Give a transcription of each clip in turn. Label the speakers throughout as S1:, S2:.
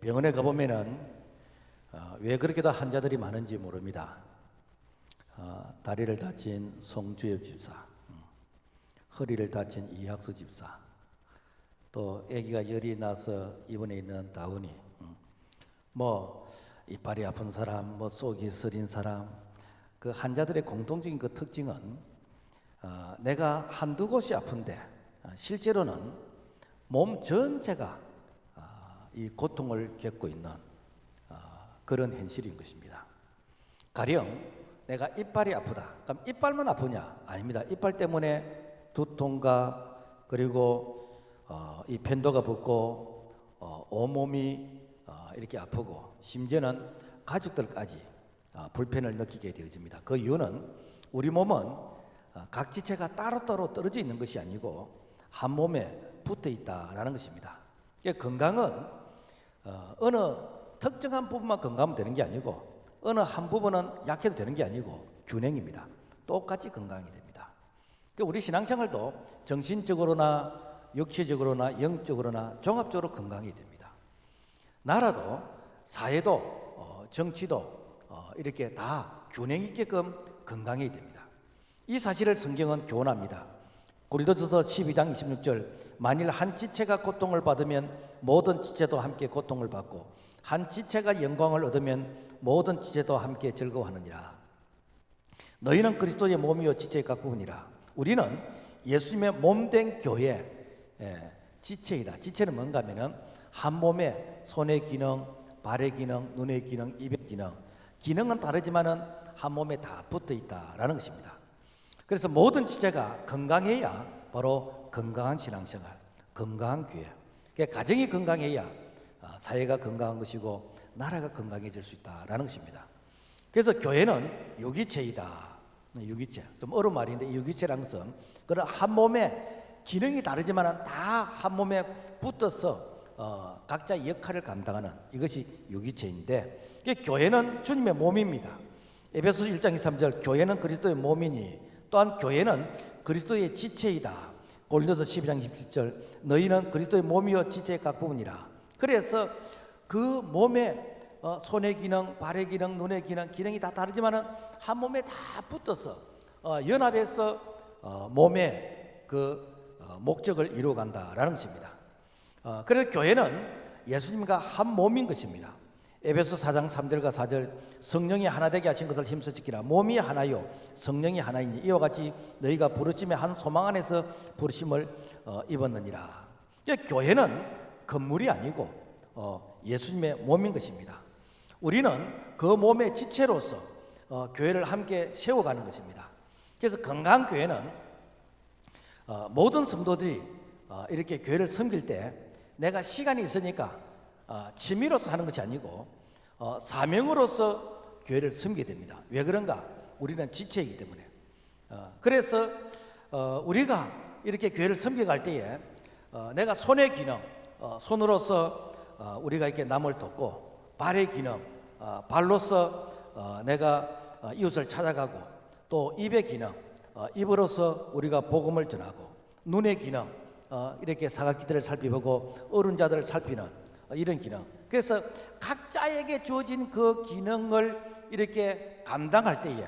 S1: 병원에 가보면은 왜 그렇게도 환자들이 많은지 모릅니다. 다리를 다친 송주엽 집사, 허리를 다친 이학수 집사, 또 아기가 열이 나서 입원해 있는 다운이, 이빨이 아픈 사람, 속이 쓰린 사람, 그 환자들의 공통적인 그 특징은 내가 한두 곳이 아픈데 실제로는 몸 전체가 이 고통을 겪고 있는 그런 현실인 것입니다. 가령 내가 이빨이 아프다. 그럼 이빨만 아프냐? 아닙니다. 이빨 때문에 두통과 그리고 이 편도가 붓고 온몸이 이렇게 아프고 심지어는 가족들까지 불편을 느끼게 되어집니다. 그 이유는 우리 몸은 각 지체가 따로따로 떨어져 있는 것이 아니고 한 몸에 붙어 있다라는 것입니다. 건강은 어느 특정한 부분만 건강하면 되는 게 아니고 어느 한 부분은 약해도 되는 게 아니고 균형입니다. 똑같이 건강이 됩니다. 우리 신앙생활도 정신적으로나 육체적으로나 영적으로나 종합적으로 건강이 됩니다. 나라도 사회도 정치도 이렇게 다 균형 있게끔 건강해야 됩니다. 이 사실을 성경은 교훈합니다. 고린도전서 12장 26절, 만일 한 지체가 고통을 받으면 모든 지체도 함께 고통을 받고 한 지체가 영광을 얻으면 모든 지체도 함께 즐거워하느니라. 너희는 그리스도의 몸이요 지체의 각부분이라. 우리는 예수님의 몸된 교회 지체이다. 지체는 뭔가 하면은 한 몸에 손의 기능, 발의 기능, 눈의 기능, 입의 기능, 기능은 다르지만은 한 몸에 다 붙어 있다라는 것입니다. 그래서 모든 지체가 건강해야 바로 건강한 신앙생활, 건강한 교회, 가정이 건강해야 사회가 건강한 것이고 나라가 건강해질 수 있다라는 것입니다. 그래서 교회는 유기체이다. 유기체, 좀 어려운 말인데 이 유기체라는 것은 그런 한 몸에 기능이 다르지만 다 한 몸에 붙어서 각자 역할을 감당하는 이것이 유기체인데, 교회는 주님의 몸입니다. 에베소서 1장 23절, 교회는 그리스도의 몸이니 또한 교회는 그리스도의 지체이다. 고린도서 12장 17절, 너희는 그리스도의 몸이요 지체의 각 부분이라. 그래서 그 몸에 손의 기능, 발의 기능, 눈의 기능, 기능이 다 다르지만은 한 몸에 다 붙어서 연합해서 몸의 그 목적을 이루어간다라는 것입니다. 그래서 교회는 예수님과 한 몸인 것입니다. 에베소 4장 3절과 4절, 성령이 하나 되게 하신 것을 힘써 지키라. 몸이 하나요 성령이 하나이니 이와 같이 너희가 부르심의 한 소망 안에서 부르심을 입었느니라. 교회는 건물이 아니고 예수님의 몸인 것입니다. 우리는 그 몸의 지체로서 교회를 함께 세워가는 것입니다. 그래서 건강한 교회는 모든 성도들이 이렇게 교회를 섬길 때 내가 시간이 있으니까 취미로서 하는 것이 아니고 사명으로서 교회를 섬기게 됩니다. 왜 그런가? 우리는 지체이기 때문에. 그래서 우리가 이렇게 교회를 섬겨갈 때에 내가 손의 기능, 손으로서 우리가 이렇게 남을 돕고, 발의 기능, 발로서 내가 이웃을 찾아가고, 또 입의 기능, 입으로서 우리가 복음을 전하고, 눈의 기능, 이렇게 사각지대를 살피보고 어른자들을 살피는 이런 기능. 그래서 각자에게 주어진 그 기능을 이렇게 감당할 때에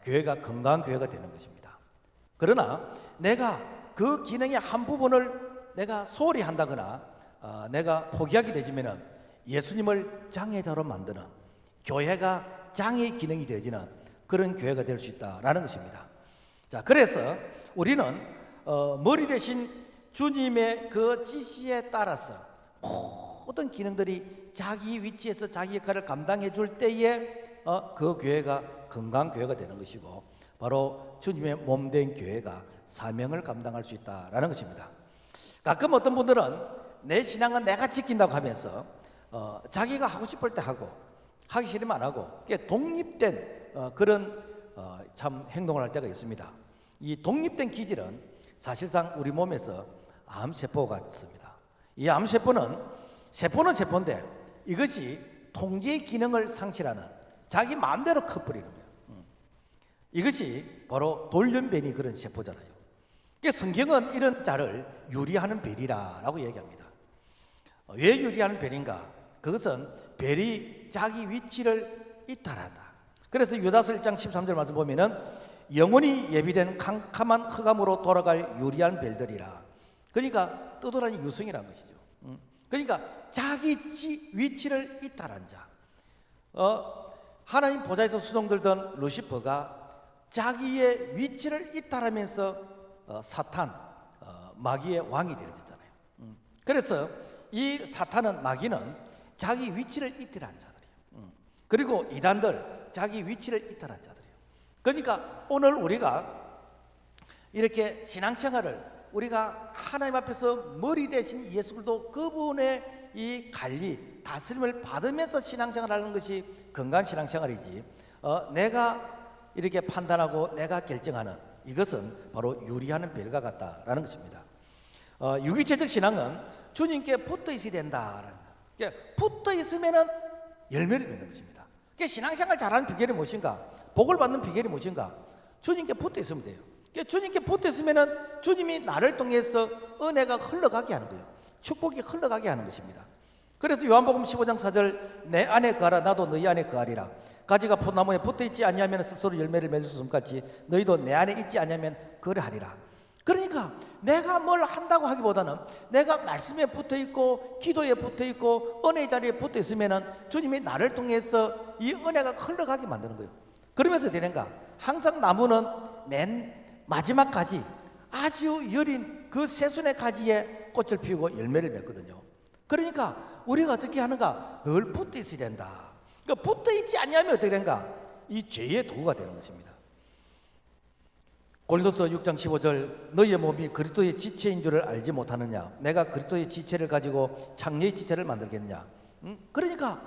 S1: 교회가 건강한 교회가 되는 것입니다. 그러나 내가 그 기능의 한 부분을 내가 소홀히 한다거나 내가 포기하게 되지면은 예수님을 장애자로 만드는, 교회가 장애의 기능이 되어지는 그런 교회가 될 수 있다라는 것입니다. 자, 그래서 우리는 머리 대신 주님의 그 지시에 따라서 모든 기능들이 자기 위치에서 자기 역할을 감당해 줄 때에 그 교회가 건강한 교회가 되는 것이고, 바로 주님의 몸된 교회가 사명을 감당할 수 있다라는 것입니다. 가끔 어떤 분들은 내 신앙은 내가 지킨다고 하면서 자기가 하고 싶을 때 하고 하기 싫으면 안 하고 독립된 그런 참 행동을 할 때가 있습니다. 이 독립된 기질은 사실상 우리 몸에서 암세포가 같습니다. 이 암세포는 세포인데 이것이 통제의 기능을 상실하는, 자기 마음대로 커버리는 거예요. 이것이 바로 돌연변이 그런 세포잖아요. 성경은 이런 자를 유리하는 별이라고 얘기합니다. 왜 유리하는 별인가? 그것은 별이 자기 위치를 이탈하다. 그래서 유다서 1장 13절 말씀 보면은 영원히 예비된 캄캄한 흑암으로 돌아갈 유리한 별들이라. 그러니까 떠돌아니 유성이라는 것이죠. 그러니까 자기 위치를 이탈한 자. 하나님 보좌에서 수종들던 루시퍼가 자기의 위치를 이탈하면서 사탄, 마귀의 왕이 되어졌잖아요. 그래서 이 사탄은, 마귀는 자기 위치를 이탈한 자들이에요. 그리고 이단들 자기 위치를 이탈한 자들이에요. 그러니까 오늘 우리가 이렇게 신앙생활을, 우리가 하나님 앞에서 머리 대신 예수 그리스도 그분의 이 관리, 다스림을 받으면서 신앙생활을 하는 것이 건강한 신앙생활이지, 내가 이렇게 판단하고 내가 결정하는, 이것은 바로 유리하는 별과 같다라는 것입니다. 유기체적 신앙은 주님께 붙어 있어야 된다라는, 그러니까 붙어 있으면은 열매를 맺는 것입니다. 그러니까 신앙생활 잘하는 비결이 무엇인가? 복을 받는 비결이 무엇인가? 주님께 붙어 있으면 돼요. 그러니까 주님께 붙어 있으면은 주님이 나를 통해서 은혜가 흘러가게 하는 거예요. 축복이 흘러가게 하는 것입니다. 그래서 요한복음 15장 4절, 내 안에 거하라 나도 너희 안에 거하리라. 가지가 포도나무에 붙어 있지 아니하면 스스로 열매를 맺을 수 없같이 너희도 내 안에 있지 아니하면 그러하리라. 그러니까 내가 뭘 한다고 하기보다는 내가 말씀에 붙어 있고 기도에 붙어 있고 은혜의 자리에 붙어 있으면은 주님이 나를 통해서 이 은혜가 흘러가게 만드는 거예요. 그러면서 되는가? 항상 나무는 맨 마지막 가지, 아주 여린 그 새순의 가지에 꽃을 피우고 열매를 맺거든요. 그러니까 우리가 어떻게 하는가? 늘 붙어 있어야 된다. 그러니까 붙어 있지 않냐면 어떻게 되는가? 이 죄의 도구가 되는 것입니다. 고린도서 6장 15절, 너희의 몸이 그리스도의 지체인 줄을 알지 못하느냐? 내가 그리스도의 지체를 가지고 장녀의 지체를 만들겠느냐? 그러니까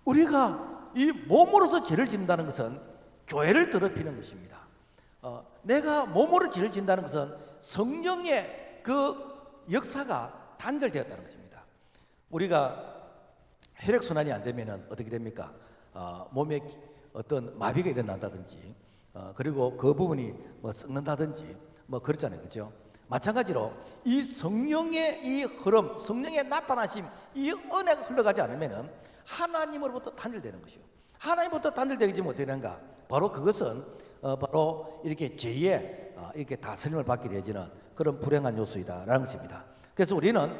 S1: 우리가 이 몸으로서 죄를 짓는다는 것은 교회를 더럽히는 것입니다. 내가 몸으로 죄를 짓는다는 것은 성령의 그 역사가 단절되었다는 것입니다. 우리가 혈액순환이 안 되면 어떻게 됩니까? 몸에 어떤 마비가 일어난다든지, 그리고 그 부분이 뭐 썩는다든지 뭐 그렇잖아요. 그죠? 마찬가지로 이 성령의 이 흐름, 성령의 나타나심, 이 은혜가 흘러가지 않으면 하나님으로부터 단절되는 것이요. 하나님부터 단절되지 못되는가? 바로 그것은 바로 이렇게 죄의 이렇게 다스림을 받게 되지는 그런 불행한 요소이다라는 것입니다. 그래서 우리는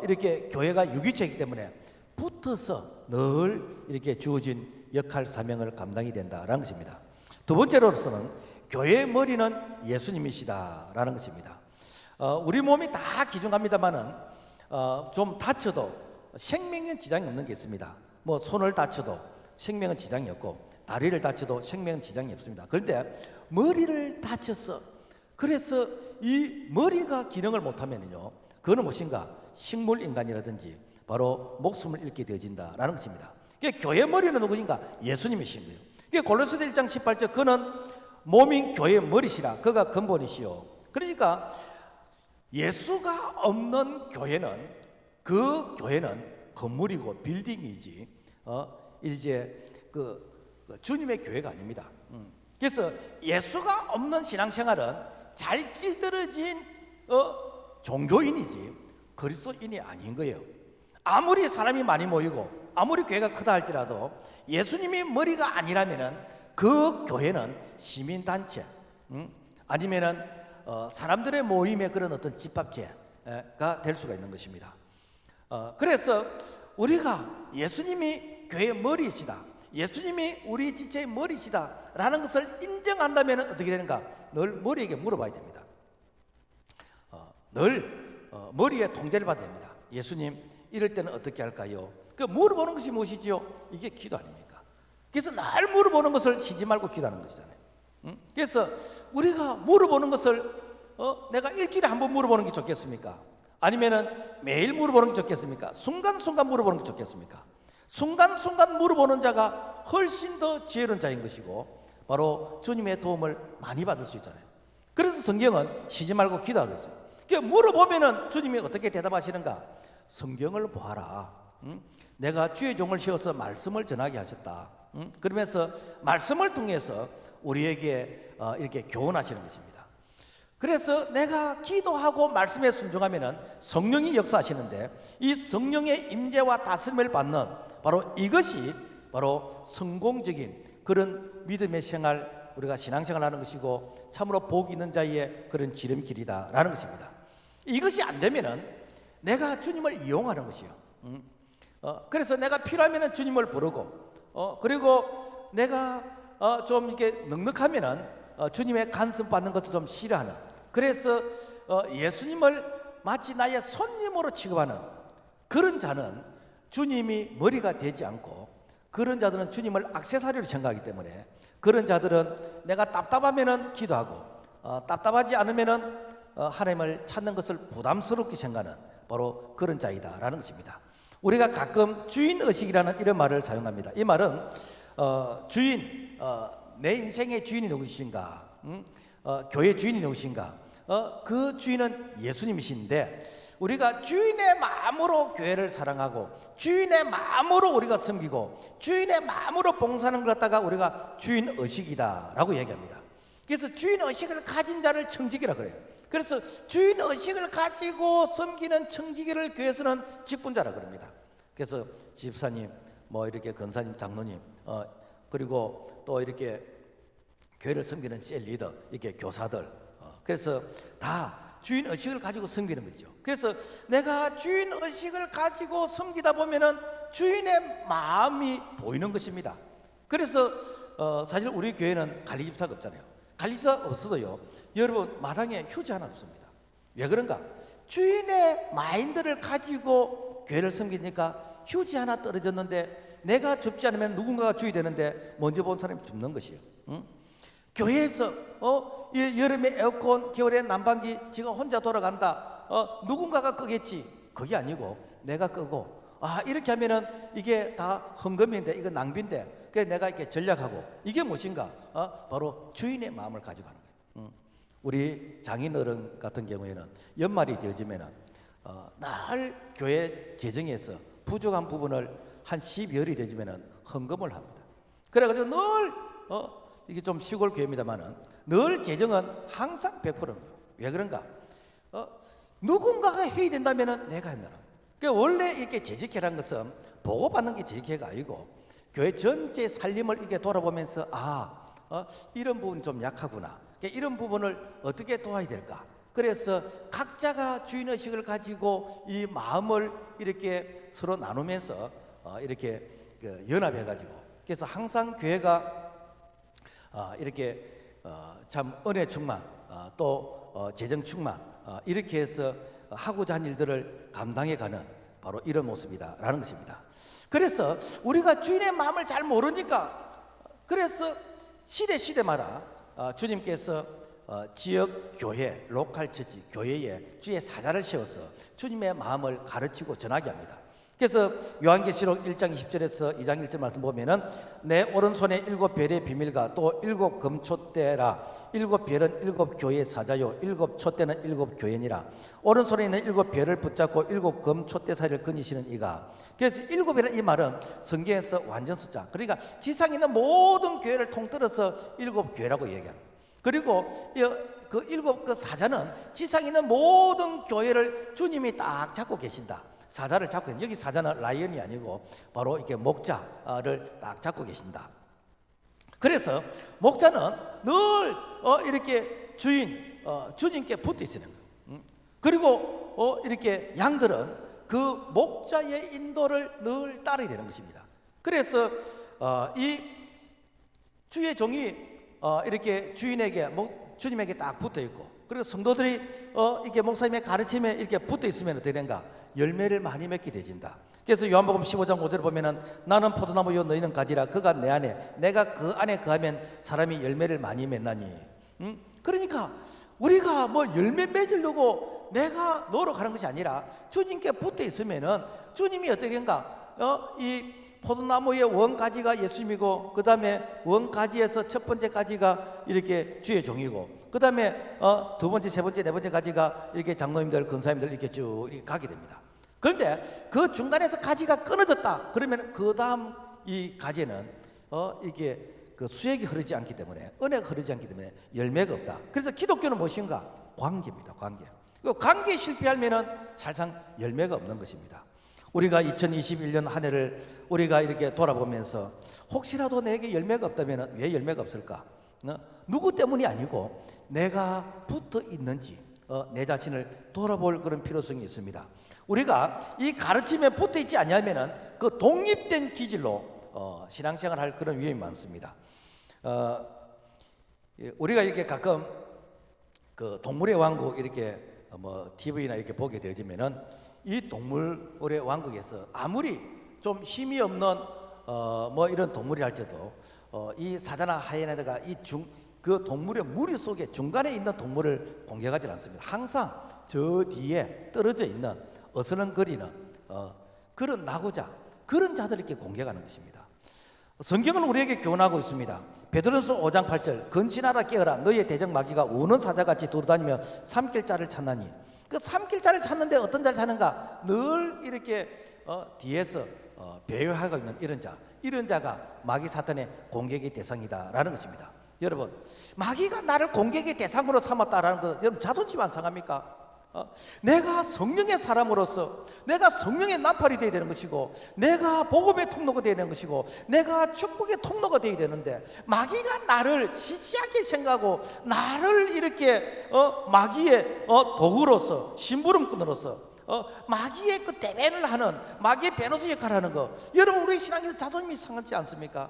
S1: 이렇게 교회가 유기체이기 때문에 붙어서 늘 이렇게 주어진 역할 사명을 감당이 된다라는 것입니다. 두 번째로서는 교회의 머리는 예수님이시다라는 것입니다. 우리 몸이 다 기중합니다만은 좀 다쳐도 생명엔 지장이 없는 게 있습니다. 뭐 손을 다쳐도 생명은 지장이 없고 다리를 다쳐도 생명은 지장이 없습니다. 그런데 머리를 다쳐서, 그래서 이 머리가 기능을 못하면요, 그거는 무엇인가? 식물 인간이라든지 바로 목숨을 잃게 되어진다라는 것입니다. 그러니까 교회 머리는 누구인가? 예수님이신 거예요. 그러니까 골로새서 1장 18절, 그는 몸인 교회의 머리시라. 그가 근본이시요. 그러니까 예수가 없는 교회는, 그 교회는 건물이고 빌딩이지 이제 그 주님의 교회가 아닙니다. 그래서 예수가 없는 신앙생활은 잘 길들여진 종교인이지 그리스도인이 아닌 거예요. 아무리 사람이 많이 모이고 아무리 교회가 크다 할지라도 예수님이 머리가 아니라면은 그 교회는 시민단체, 아니면은 사람들의 모임의 그런 어떤 집합체가 될 수가 있는 것입니다. 그래서 우리가 예수님이 교회의 머리이시다, 예수님이 우리 지체의 머리시다 라는 것을 인정한다면 어떻게 되는가? 늘 머리에게 물어봐야 됩니다. 늘 머리에 통제를 받아야 됩니다. 예수님, 이럴 때는 어떻게 할까요? 그 물어보는 것이 무엇이지요? 이게 기도 아닙니까? 그래서 날 물어보는 것을 쉬지 말고 기도하는 것이잖아요. 그래서 우리가 물어보는 것을 내가 일주일에 한 번 물어보는 게 좋겠습니까? 아니면은 매일 물어보는 게 좋겠습니까? 순간순간 물어보는 게 좋겠습니까? 순간순간 물어보는 자가 훨씬 더 지혜로운 자인 것이고 바로 주님의 도움을 많이 받을 수 있잖아요. 그래서 성경은 쉬지 말고 기도하고 있어요. 그러니까 물어보면은 주님이 어떻게 대답하시는가? 성경을 보아라. 내가 주의 종을 세워서 말씀을 전하게 하셨다. 그러면서 말씀을 통해서 우리에게 이렇게 교훈하시는 것입니다. 그래서 내가 기도하고 말씀에 순종하면은 성령이 역사하시는데, 이 성령의 임재와 다스림을 받는 바로 이것이 바로 성공적인 그런 믿음의 생활, 우리가 신앙생활 하는 것이고 참으로 복 있는 자의 그런 지름길이다라는 것입니다. 이것이 안 되면은 내가 주님을 이용하는 것이요. 그래서 내가 필요하면은 주님을 부르고, 그리고 내가 좀 이렇게 넉넉하면은 주님의 간섭 받는 것도 좀 싫어하는, 그래서 예수님을 마치 나의 손님으로 취급하는 그런 자는 주님이 머리가 되지 않고, 그런 자들은 주님을 액세서리로 생각하기 때문에, 그런 자들은 내가 답답하면은 기도하고, 답답하지 않으면은 하나님을 찾는 것을 부담스럽게 생각하는 바로 그런 자이다라는 것입니다. 우리가 가끔 주인의식이라는 이런 말을 사용합니다. 이 말은 주인, 내 인생의 주인이 누구신가, 교회 주인이 누구신가, 그 주인은 예수님이신데, 우리가 주인의 마음으로 교회를 사랑하고 주인의 마음으로 우리가 섬기고 주인의 마음으로 봉사하는 걸 갖다가 우리가 주인의식이다라고 얘기합니다. 그래서 주인의식을 가진 자를 청지기라 그래요. 그래서 주인의식을 가지고 섬기는 청지기를 교회에서는 직분자라 그럽니다. 그래서 집사님, 뭐 이렇게 권사님, 장로님, 그리고 또 이렇게 교회를 섬기는 셀 리더, 이렇게 교사들, 그래서 다 주인의식을 가지고 섬기는 거죠. 그래서 내가 주인의식을 가지고 섬기다 보면은 주인의 마음이 보이는 것입니다. 그래서 사실 우리 교회는 관리집사가 없잖아요. 관리집사가 없어도요, 여러분 마당에 휴지 하나 없습니다. 왜 그런가? 주인의 마인드를 가지고 교회를 섬기니까 휴지 하나 떨어졌는데 내가 줍지 않으면 누군가가 주이 되는데 먼저 본 사람이 줍는 것이에요. 교회에서 여름에 에어컨, 겨울에 난방기, 지금 혼자 돌아간다, 누군가가 끄겠지. 그게 아니고 내가 끄고, 이렇게 하면은 이게 다 헌금인데, 이거 낭비인데, 그래서 내가 이렇게 전략하고, 이게 무엇인가? 바로 주인의 마음을 가지고 하는 거예요. 우리 장인어른 같은 경우에는 연말이 되어지면은 늘 교회 재정에서 부족한 부분을 한 12월이 되지면은 헌금을 합니다. 그래가지고 늘 이게 좀 시골 교회입니다만은 늘 재정은 항상 100%입니다. 왜 그런가? 누군가가 해야 된다면은 내가 한다는. 그러니까 원래 이렇게 재직회라는 것은 보고받는 게 재직회가 아니고, 교회 전체 살림을 이렇게 돌아보면서 이런 부분 좀 약하구나, 그러니까 이런 부분을 어떻게 도와야 될까. 그래서 각자가 주인의식을 가지고 이 마음을 이렇게 서로 나누면서 이렇게 연합해가지고, 그래서 항상 교회가 이렇게 참 은혜 충만, 또 재정 충만, 이렇게 해서 하고자 하는 일들을 감당해가는 바로 이런 모습이다라는 것입니다. 그래서 우리가 주인의 마음을 잘 모르니까, 그래서 시대마다 주님께서 지역 교회, 로컬 처치, 교회에 주의 사자를 세워서 주님의 마음을 가르치고 전하게 합니다. 그래서 요한계시록 1장 20절에서 2장 1절 말씀 보면은, 내 오른손에 7별의 비밀과 또 7 금촛대라. 7별은 7 교회의 사자요 7 촛대는 7 교회니라. 오른손에 있는 7별을 붙잡고 7 금촛대 사이를 거니시는 이가. 그래서 7이라는 이 말은 성경에서 완전 숫자, 그러니까 지상에 있는 모든 교회를 통틀어서 7 교회라고 얘기하는. 그리고 그 7 그 사자는 지상에 있는 모든 교회를 주님이 딱 잡고 계신다. 사자를 잡고 있는, 여기 사자는 라이언이 아니고 바로 이렇게 목자를 딱 잡고 계신다. 그래서 목자는 늘 이렇게 주님께 붙어 있는 거예요. 그리고 이렇게 양들은 그 목자의 인도를 늘 따르게 되는 것입니다. 그래서 이 주의 종이 이렇게 주님에게 딱 붙어 있고, 그리고 성도들이 이렇게 목사님의 가르침에 이렇게 붙어 있으면 어떻게 되는가? 열매를 많이 맺게 되진다. 그래서 요한복음 15장 5절을 보면은, 나는 포도나무요 너희는 가지라. 그가 내 안에, 내가 그 안에 거하면 사람이 열매를 많이 맺나니. 그러니까 우리가 뭐 열매 맺으려고 내가 노력하는 것이 아니라 주님께 붙어 있으면은 주님이 어떻게 된가? 이 포도나무의 원가지가 예수님이고, 그 다음에 원가지에서 첫 번째 가지가 이렇게 주의 종이고, 그 다음에 두 번째, 세 번째, 네 번째 가지가 이렇게 장로님들, 권사님들 이렇게 쭉 이렇게 가게 됩니다. 그런데 그 중간에서 가지가 끊어졌다 그러면 그 다음 이 가지는 이게 그 수액이 흐르지 않기 때문에, 은혜가 흐르지 않기 때문에 열매가 없다. 그래서 기독교는 무엇인가? 관계입니다. 관계. 그 관계에 실패하면은 사실상 열매가 없는 것입니다. 우리가 2021년 한 해를 우리가 이렇게 돌아보면서 혹시라도 내게 열매가 없다면 왜 열매가 없을까? 누구 때문이 아니고 내가 붙어 있는지 내 자신을 돌아볼 그런 필요성이 있습니다. 우리가 이 가르침에 붙어 있지 않냐면은 그 독립된 기질로 신앙생활을 할 그런 위험이 많습니다. 우리가 이렇게 가끔 그 동물의 왕국 이렇게 TV나 이렇게 보게 되지면은 이 동물의 왕국에서 아무리 좀 힘이 없는 이런 동물이 할지라도 이 사자나 하이에나가 그 동물의 무리 속에 중간에 있는 동물을 공격하지 않습니다. 항상 저 뒤에 떨어져 있는 어슬렁거리는 그런 나고자 그런 자들을 이렇게 공격하는 것입니다. 성경은 우리에게 교훈하고 있습니다. 베드로전서 5장 8절 근신하라 깨어라 너희의 대적 마귀가 우는 사자같이 돌아다니며 삼킬 자를 찾나니 그 삼킬 자를 찾는데 어떤 자를 찾는가? 늘 이렇게 뒤에서 배회하고 있는 이런 자가 마귀 사탄의 공격의 대상이다라는 것입니다. 여러분 마귀가 나를 공격의 대상으로 삼았다라는 것 여러분 자존심 안 상합니까? 내가 성령의 사람으로서 내가 성령의 나팔이 되어야 되는 것이고 내가 복음의 통로가 되어야 되는 것이고 내가 축복의 통로가 되어야 되는데 마귀가 나를 시시하게 생각하고 나를 이렇게 마귀의 도구로서 심부름꾼으로서 마귀의 그 대변을 하는 마귀의 변호사 역할을 하는 거 여러분 우리 신앙에서 자존심이 상하지 않습니까?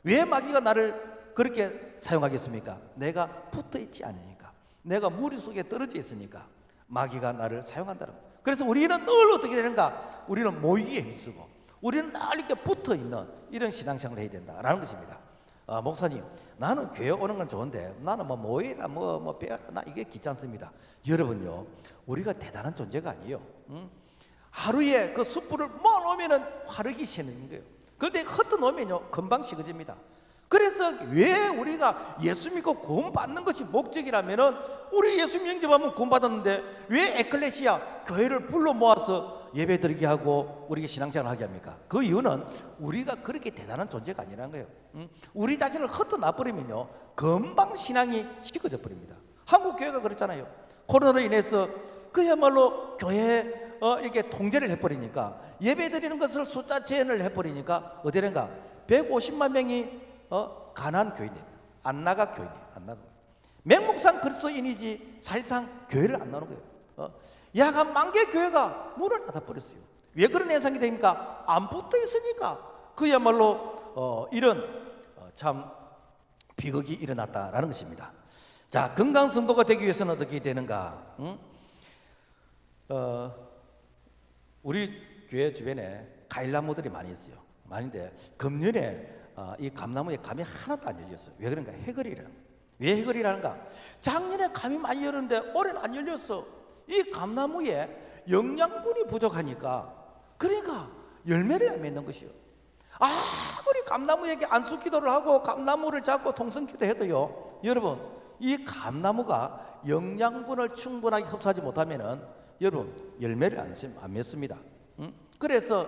S1: 왜 마귀가 나를 그렇게 사용하겠습니까? 내가 붙어있지 않으니까 내가 무리 속에 떨어져 있으니까 마귀가 나를 사용한다는 거예요. 그래서 우리는 늘 어떻게 되는가? 우리는 모이기에 힘쓰고 우리는 늘 이렇게 붙어있는 이런 신앙생활을 해야 된다라는 것입니다. 목사님 나는 교회 오는 건 좋은데 나는 모이라 배워라 나 이게 귀찮습니다. 여러분요 우리가 대단한 존재가 아니에요. 하루에 그 숯불을 놓으면은 화르기 새는 거예요. 그런데 흩어놓으면요 금방 식어집니다. 그래서 왜 우리가 예수 믿고 구원 받는 것이 목적이라면은 우리 예수 영접하면 구원 받았는데 왜 에클레시아 교회를 불러 모아서 예배 드리게 하고 우리가 신앙생활 하게 합니까? 그 이유는 우리가 그렇게 대단한 존재가 아니라는 거예요. 우리 자신을 흩어놔 버리면요 금방 신앙이 식어져 버립니다. 한국 교회가 그렇잖아요. 코로나로 인해서 그야말로 교회 이렇게 통제를 해버리니까 예배 드리는 것을 숫자 제한을 해버리니까 어디는가 150만 명이 가난 교인이에요. 안 나가 교인이에요. 안 나가. 맹목상 그리스도인이지 사실상 교회를 안 나오는 거예요. 야간 만개 교회가 문을 닫아버렸어요. 왜 그런 현상이 됩니까? 안 붙어 있으니까. 그야말로 이런 참 비극이 일어났다라는 것입니다. 자, 건강 성도가 되기 위해서는 어떻게 되는가? 우리 교회 주변에 과일나무들이 많이 있어요. 많은데 금년에 이 감나무에 감이 하나도 안 열렸어요. 왜 그런가? 해거리라는. 왜 해거리라는가? 작년에 감이 많이 열렸는데 올해는 안 열렸어. 이 감나무에 영양분이 부족하니까 그러니까 열매를 안 맺는 것이요. 아무리 감나무에게 안수기도를 하고 감나무를 잡고 통성기도 해도요 여러분 이 감나무가 영양분을 충분하게 흡수하지 못하면은 여러분 열매를 안 맺습니다. 그래서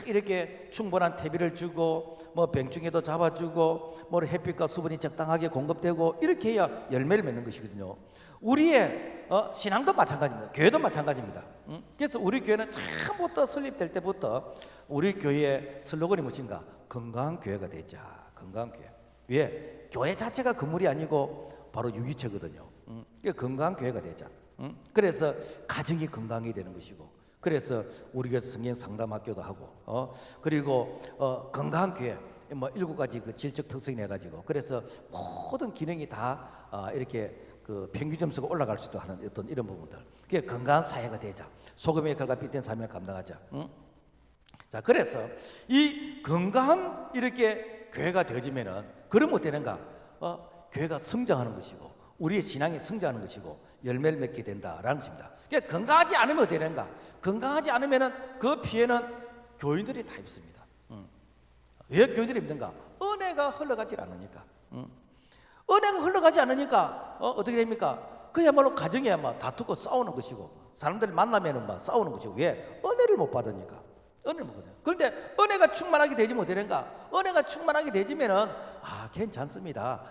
S1: 이렇게 충분한 퇴비를 주고 병충해도 잡아주고 햇빛과 수분이 적당하게 공급되고 이렇게 해야 열매를 맺는 것이거든요. 우리의 신앙도 마찬가지입니다. 교회도 마찬가지입니다. 그래서 우리 교회는 처음부터 설립될 때부터 우리 교회의 슬로건이 무엇인가? 건강한 교회가 되자. 건강한 교회. 왜? 교회 자체가 건물이 아니고 바로 유기체거든요. 건강한 교회가 되자. 그래서 가정이 건강이 되는 것이고 그래서 우리 교회에서 성경 상담학교도 하고 그리고 건강한 교회 7가지 그 질적 특성이 내가지고 그래서 모든 기능이 다 이렇게 그 평균 점수가 올라갈 수도 하는 어떤 이런 부분들 그게 건강한 사회가 되자. 소금의 역할과 빛된 삶을 감당하자. 자, 그래서 이 건강한 이렇게 교회가 되어지면은 그러면 어떻게 되는가? 교회가 성장하는 것이고 우리의 신앙이 성장하는 것이고 열매를 맺게 된다라는 것입니다. 그러니까 건강하지 않으면 어떻게 되는가? 건강하지 않으면은 그 피해는 교인들이 다 입습니다. 왜 교인들이 입는가? 은혜가 흘러가지 않으니까. 은혜가 흘러가지 않으니까 어떻게 됩니까? 그야말로 가정에 다투고 싸우는 것이고 사람들 만나면은 싸우는 것이고 왜? 은혜를 못 받으니까. 은혜를 못 받아요. 그런데 은혜가 충만하게 되지 못되는가? 은혜가 충만하게 되지면은 괜찮습니다.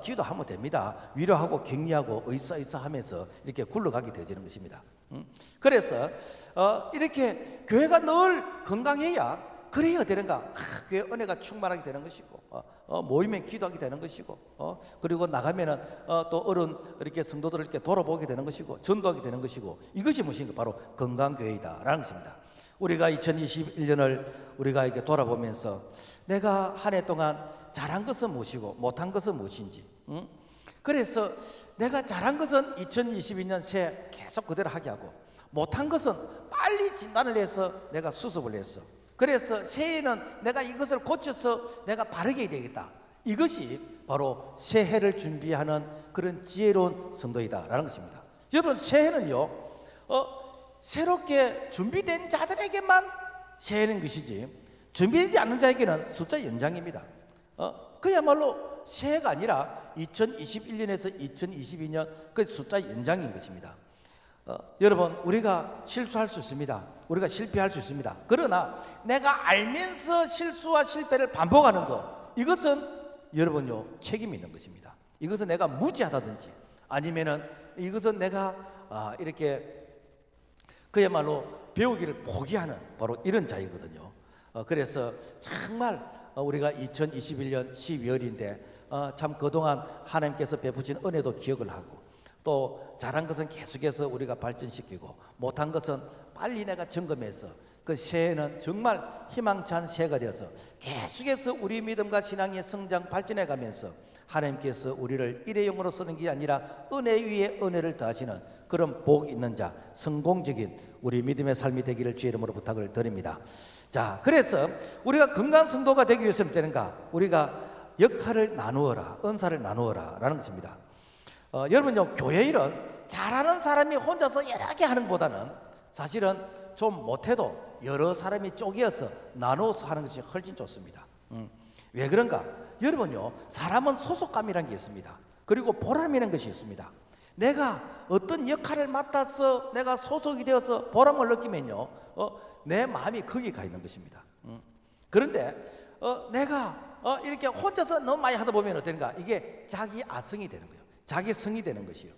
S1: 기도하면 됩니다. 위로하고 격려하고 의사하면서 이렇게 굴러가게 되어지는 것입니다. 그래서 이렇게 교회가 늘 건강해야 그래야 되는가? 교회 은혜가 충만하게 되는 것이고 모이면 기도하게 되는 것이고 그리고 나가면은 또 어른 이렇게 성도들을 이렇게 돌아보게 되는 것이고 전도하게 되는 것이고 이것이 무엇인가? 바로 건강교회이다라는 것입니다. 우리가 2021년을 우리가 이렇게 돌아보면서 내가 한 해 동안 잘한 것은 무엇이고 못한 것은 무엇인지 그래서 내가 잘한 것은 2022년 새해 계속 그대로 하게 하고 못한 것은 빨리 진단을 해서 내가 수습을 했어. 그래서 새해에는 내가 이것을 고쳐서 내가 바르게 되겠다. 이것이 바로 새해를 준비하는 그런 지혜로운 성도이다라는 것입니다. 여러분, 새해는요 새롭게 준비된 자들에게만 새해는 것이지 준비되지 않는 자에게는 숫자 연장입니다. 그야말로 새해가 아니라 2021년에서 2022년 그 숫자 연장인 것입니다. 여러분, 우리가 실수할 수 있습니다. 우리가 실패할 수 있습니다. 그러나 내가 알면서 실수와 실패를 반복하는 것, 이것은 여러분요 책임이 있는 것입니다. 이것은 내가 무지하다든지 아니면은 이것은 내가 이렇게 그야말로 배우기를 포기하는 바로 이런 자이거든요. 그래서 정말 우리가 2021년 12월인데 참 그동안 하나님께서 베푸신 은혜도 기억을 하고 또 잘한 것은 계속해서 우리가 발전시키고 못한 것은 빨리 내가 점검해서 그 새해는 정말 희망찬 새해가 되어서 계속해서 우리 믿음과 신앙의 성장 발전해 가면서 하나님께서 우리를 일회용으로 쓰는 게 아니라 은혜 위에 은혜를 더하시는 그런 복 있는 자, 성공적인 우리 믿음의 삶이 되기를 주의 이름으로 부탁을 드립니다. 자, 그래서 우리가 건강한 성도가 되기 위해서는 되는가? 우리가 역할을 나누어라, 은사를 나누어라 라는 것입니다. 여러분요, 교회 일은 잘하는 사람이 혼자서 여러 개 하는 것보다는 사실은 좀 못해도 여러 사람이 쪼개어서 나누어서 하는 것이 훨씬 좋습니다. 왜 그런가? 여러분요, 사람은 소속감이라는 게 있습니다. 그리고 보람이라는 것이 있습니다. 내가 어떤 역할을 맡아서 내가 소속이 되어서 보람을 느끼면요 내 마음이 거기 가 있는 것입니다. 그런데 내가 이렇게 혼자서 너무 많이 하다 보면 어떤가? 이게 자기 아성이 되는 거예요. 자기 성이 되는 것이요.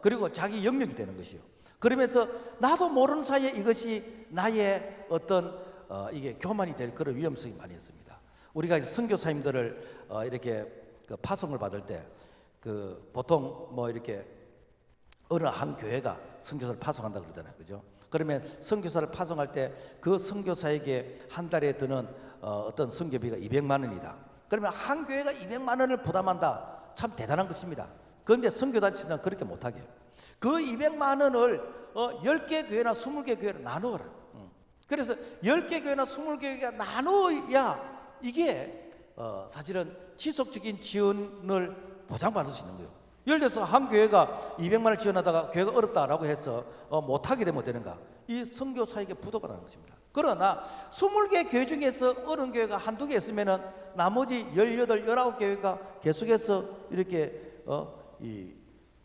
S1: 그리고 자기 영역이 되는 것이요. 그러면서 나도 모르는 사이에 이것이 나의 어떤 이게 교만이 될 그런 위험성이 많이 있습니다. 우리가 선교사님들을 이렇게 그 파송을 받을 때 그 보통 뭐 이렇게 어느 한 교회가 선교사를 파송한다 그러잖아요, 그죠? 그러면 선교사를 파송할 때 그 선교사에게 한 달에 드는 어떤 선교비가 200만 원이다. 그러면 한 교회가 200만 원을 부담한다. 참 대단한 것입니다. 그런데 선교단체는 그렇게 못하게 해요. 그 200만 원을 10개 교회나 20개 교회로 나누어라. 그래서 10개 교회나 20개 교회가 나누어야 이게 사실은 지속적인 지원을 보장받을 수 있는 거예요. 예를 들어서 한 교회가 200만 원을 지원하다가 교회가 어렵다라고 해서 못하게 되면 되는가? 이 선교사에게 부도가 나는 것입니다. 그러나 20개 교회 중에서 어른 교회가 한두 개 있으면은 나머지 18, 19교회가 계속해서 이렇게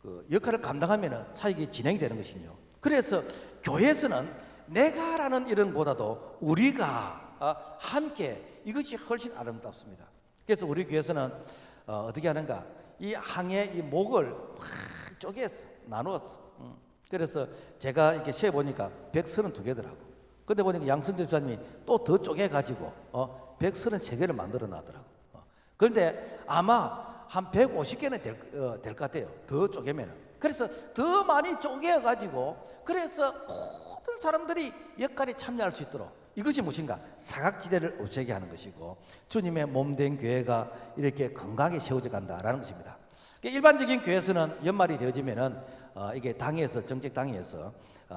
S1: 그 역할을 감당하면은 사역이 진행이 되는 것이죠. 그래서 교회에서는 내가라는 이름보다도 우리가 함께 이것이 훨씬 아름답습니다. 그래서 우리 교회에서는 어떻게 하는가? 이 항해 이 목을 확 쪼개서 나누었어. 그래서 제가 이렇게 세어 보니까 132개더라고. 근데 보니까 양승재 주사님이 또 더 쪼개가지고 133개를 만들어 놨더라고. 그런데 아마 한 150개는 될 것 같아요. 더 쪼개면은. 그래서 더 많이 쪼개가지고 그래서 모든 사람들이 역할에 참여할 수 있도록 이것이 무엇인가? 사각지대를 없애게 하는 것이고 주님의 몸된 교회가 이렇게 건강하게 세워져 간다라는 것입니다. 일반적인 교회에서는 연말이 되어지면은 이게 당에서 정책 당에서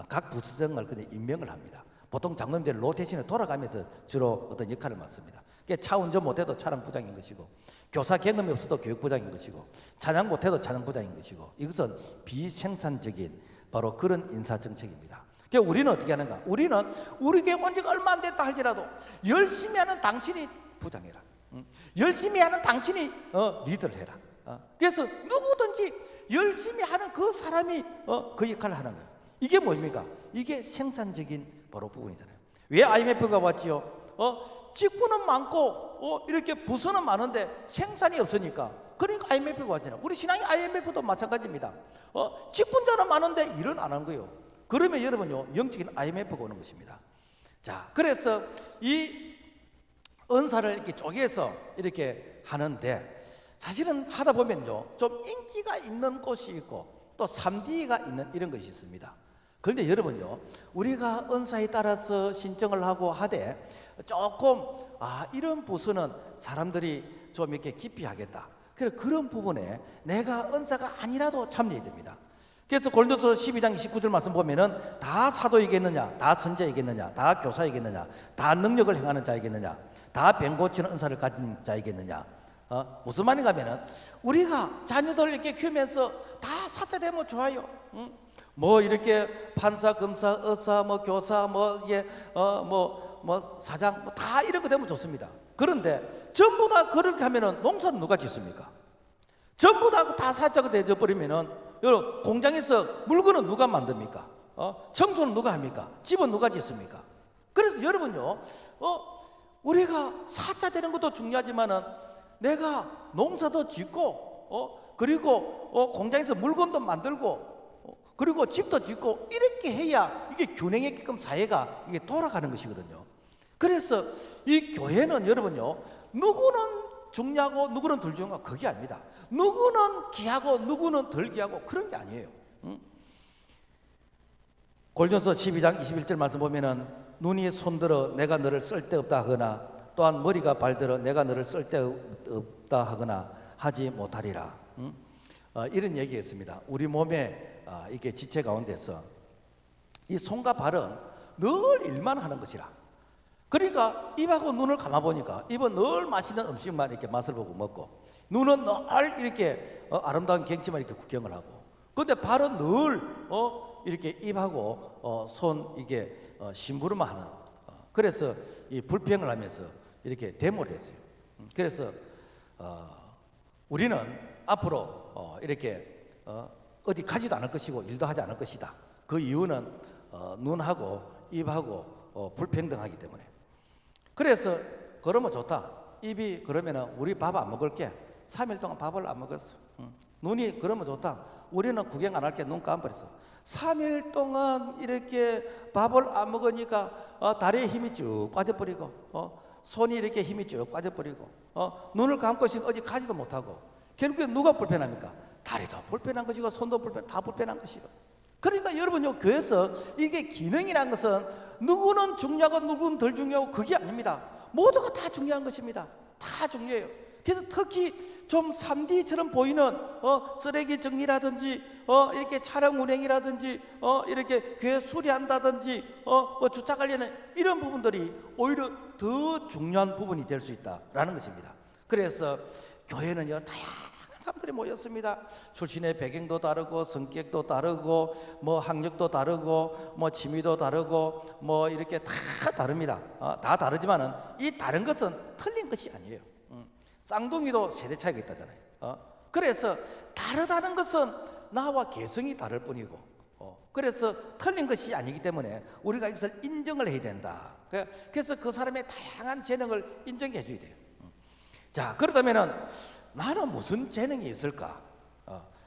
S1: 각 부서장을 그냥 임명을 합니다. 보통 장로님들이 로테이션에 돌아가면서 주로 어떤 역할을 맡습니다. 차 운전 못해도 차량부장인 것이고 교사 경험이 없어도 교육부장인 것이고 찬양 못해도 찬양부장인 것이고 이것은 비생산적인 바로 그런 인사정책입니다. 그러니까 우리는 어떻게 하는가? 우리는 우리 교회 온 지가 얼마 안 됐다 할지라도 열심히 하는 당신이 부장해라. 열심히 하는 당신이 리더를 해라. 그래서 누구든지 열심히 하는 그 사람이 그 역할을 하는 거예요. 이게 뭡니까? 이게 생산적인 바로 부분이잖아요. 왜 IMF가 왔지요? 직분은 많고 이렇게 부서는 많은데 생산이 없으니까 그러니까 IMF가 왔잖아요. 우리 신앙의 IMF도 마찬가지입니다. 직분자는 많은데 일은 안 하는 거예요. 그러면 여러분요 영적인 IMF가 오는 것입니다. 자, 그래서 이 은사를 이렇게 쪼개서 이렇게 하는데 사실은 하다 보면요 좀 인기가 있는 곳이 있고 또 3D가 있는 이런 것이 있습니다. 그런데 여러분요 우리가 은사에 따라서 신청을 하고 하되 조금 이런 부서는 사람들이 좀 이렇게 깊이 하겠다. 그래서 그런 부분에 내가 은사가 아니라도 참여해야 됩니다. 그래서 고린도서 12장 29절 말씀 보면은 다 사도이겠느냐, 다 선지자이겠느냐, 다 교사이겠느냐, 다 능력을 행하는 자이겠느냐, 다 병 고치는 은사를 가진 자이겠느냐. 무슨 말인가 하면은 우리가 자녀들 이렇게 키우면서 다 사자 되면 좋아요. 뭐 이렇게 판사, 검사, 의사, 뭐 교사, 뭐 이게 뭐 사장, 뭐 다 이런 거 되면 좋습니다. 그런데 전부 다 그렇게 하면은 농사는 누가 짓습니까? 전부 다 사자가 되어 버리면은 여러분 공장에서 물건은 누가 만듭니까? 청소는 누가 합니까? 집은 누가 짓습니까? 그래서 여러분요, 우리가 사자 되는 것도 중요하지만은 내가 농사도 짓고, 그리고 공장에서 물건도 만들고, 그리고 집도 짓고 이렇게 해야 이게 균형있게끔 사회가 이게 돌아가는 것이거든요. 그래서 이 교회는 여러분요, 누구는 중요하고 누구는 덜 중요하고 그게 아닙니다. 누구는 귀하고 누구는 덜 귀하고 그런 게 아니에요. 고린도서 12장 21절 말씀 보면은 눈이 손들어 내가 너를 쓸데없다 하거나 또한 머리가 발들어 내가 너를 쓸데없다 하거나 하지 못하리라. 이런 얘기했습니다. 우리 몸에 이게 지체 가운데서 이 손과 발은 늘 일만 하는 것이라. 그러니까 입하고 눈을 감아보니까 입은 늘 맛있는 음식만 이렇게 맛을 보고 먹고 눈은 늘 이렇게 아름다운 경치만 이렇게 구경을 하고 근데 발은 늘 이렇게 입하고 손 이게 심부름만 하는 그래서 이 불평을 하면서 이렇게 데모를 했어요. 그래서 우리는 앞으로 이렇게 어디 가지도 않을 것이고 일도 하지 않을 것이다. 그 이유는 눈하고 입하고 불평등하기 때문에. 그래서 그러면 좋다. 입이 그러면은 우리 밥 안 먹을게. 3일 동안 밥을 안 먹었어. 눈이 그러면 좋다. 우리는 구경 안 할게. 눈 감아버렸어. 3일 동안 이렇게 밥을 안 먹으니까 다리에 힘이 쭉 빠져버리고 손이 이렇게 힘이 쭉 빠져버리고 눈을 감고 있으면 어디 가지도 못하고 결국에 누가 불편합니까? 다리도 불편한 것이고 손도 다 불편한 것이고. 그러니까 여러분요 교회에서 이게 기능이라는 것은 누구는 중요하고 누구는 덜 중요하고 그게 아닙니다. 모두가 다 중요한 것입니다. 다 중요해요. 그래서 특히 좀 3D처럼 보이는 쓰레기 정리라든지 이렇게 차량 운행이라든지 이렇게 교회 수리한다든지 뭐 주차 관련된 이런 부분들이 오히려 더 중요한 부분이 될 수 있다라는 것입니다. 그래서 교회는요 다양한 사람들이 모였습니다. 출신의 배경도 다르고 성격도 다르고 뭐 학력도 다르고 뭐 취미도 다르고 뭐 이렇게 다 다릅니다. 다 다르지만은 이 다른 것은 틀린 것이 아니에요. 쌍둥이도 세대 차이가 있다잖아요. 그래서 다르다는 것은 나와 개성이 다를 뿐이고 그래서 틀린 것이 아니기 때문에 우리가 이것을 인정을 해야 된다. 그래서 그 사람의 다양한 재능을 인정해 줘야 돼요. 자, 그렇다면은 나는 무슨 재능이 있을까?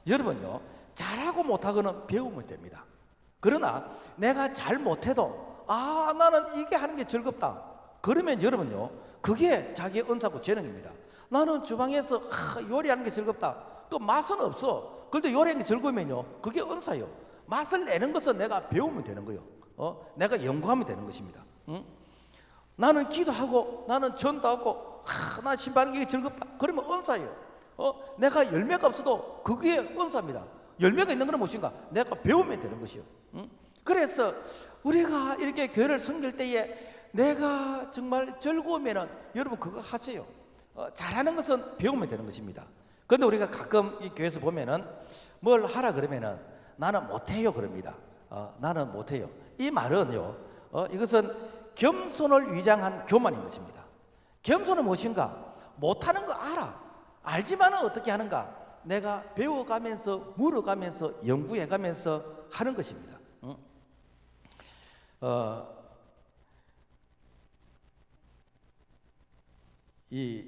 S1: 여러분요 잘하고 못하고는 배우면 됩니다. 그러나 내가 잘 못해도 나는 이게 하는 게 즐겁다. 그러면 여러분요 그게 자기의 은사고 재능입니다. 나는 주방에서 요리하는 게 즐겁다. 또 맛은 없어. 그런데 요리하는 게 즐거우면요 그게 은사요. 맛을 내는 것은 내가 배우면 되는 거예요. 내가 연구하면 되는 것입니다. 나는 기도하고 나는 전도하고 나 신바하는 게 즐겁다. 그러면 은사예요. 내가 열매가 없어도 그게 은사입니다. 열매가 있는 것은 무엇인가? 내가 배우면 되는 것이요. 그래서 우리가 이렇게 교회를 섬길 때에 내가 정말 즐거우면은 여러분 그거 하세요. 잘하는 것은 배우면 되는 것입니다. 그런데 우리가 가끔 이 교회에서 보면은 뭘 하라 그러면은 나는 못해요 그럽니다. 나는 못해요. 이 말은요 이것은 겸손을 위장한 교만인 것입니다. 겸손은 무엇인가? 못하는 거 알지만은 어떻게 하는가? 내가 배워가면서 물어가면서 연구해가면서 하는 것입니다. 이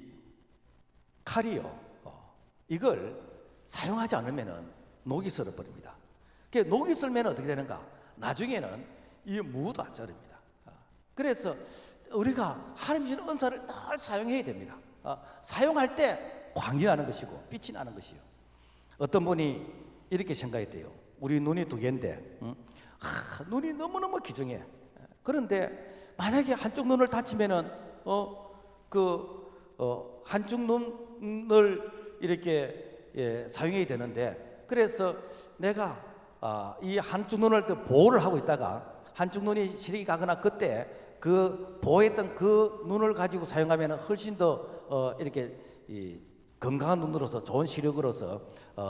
S1: 칼이요, 이걸 사용하지 않으면은 녹이 슬어 버립니다. 녹이 슬면 어떻게 되는가? 나중에는 이 무도 안 자릅니다. 그래서 우리가 하나님 주신 은사를 늘 사용해야 됩니다. 사용할 때 광명하는 것이고 빛이 나는 것이요. 어떤 분이 이렇게 생각했대요. 우리 눈이 두 개인데, 눈이 너무너무 귀중해. 그런데 만약에 한쪽 눈을 다치면은 한쪽 눈을 이렇게 사용해야 되는데, 그래서 내가 이 한쪽 눈을 보호를 하고 있다가 한쪽 눈이 시력이 가거나 그때 그 보호했던 그 눈을 가지고 사용하면 훨씬 더 이렇게 건강한 눈으로서 좋은 시력으로서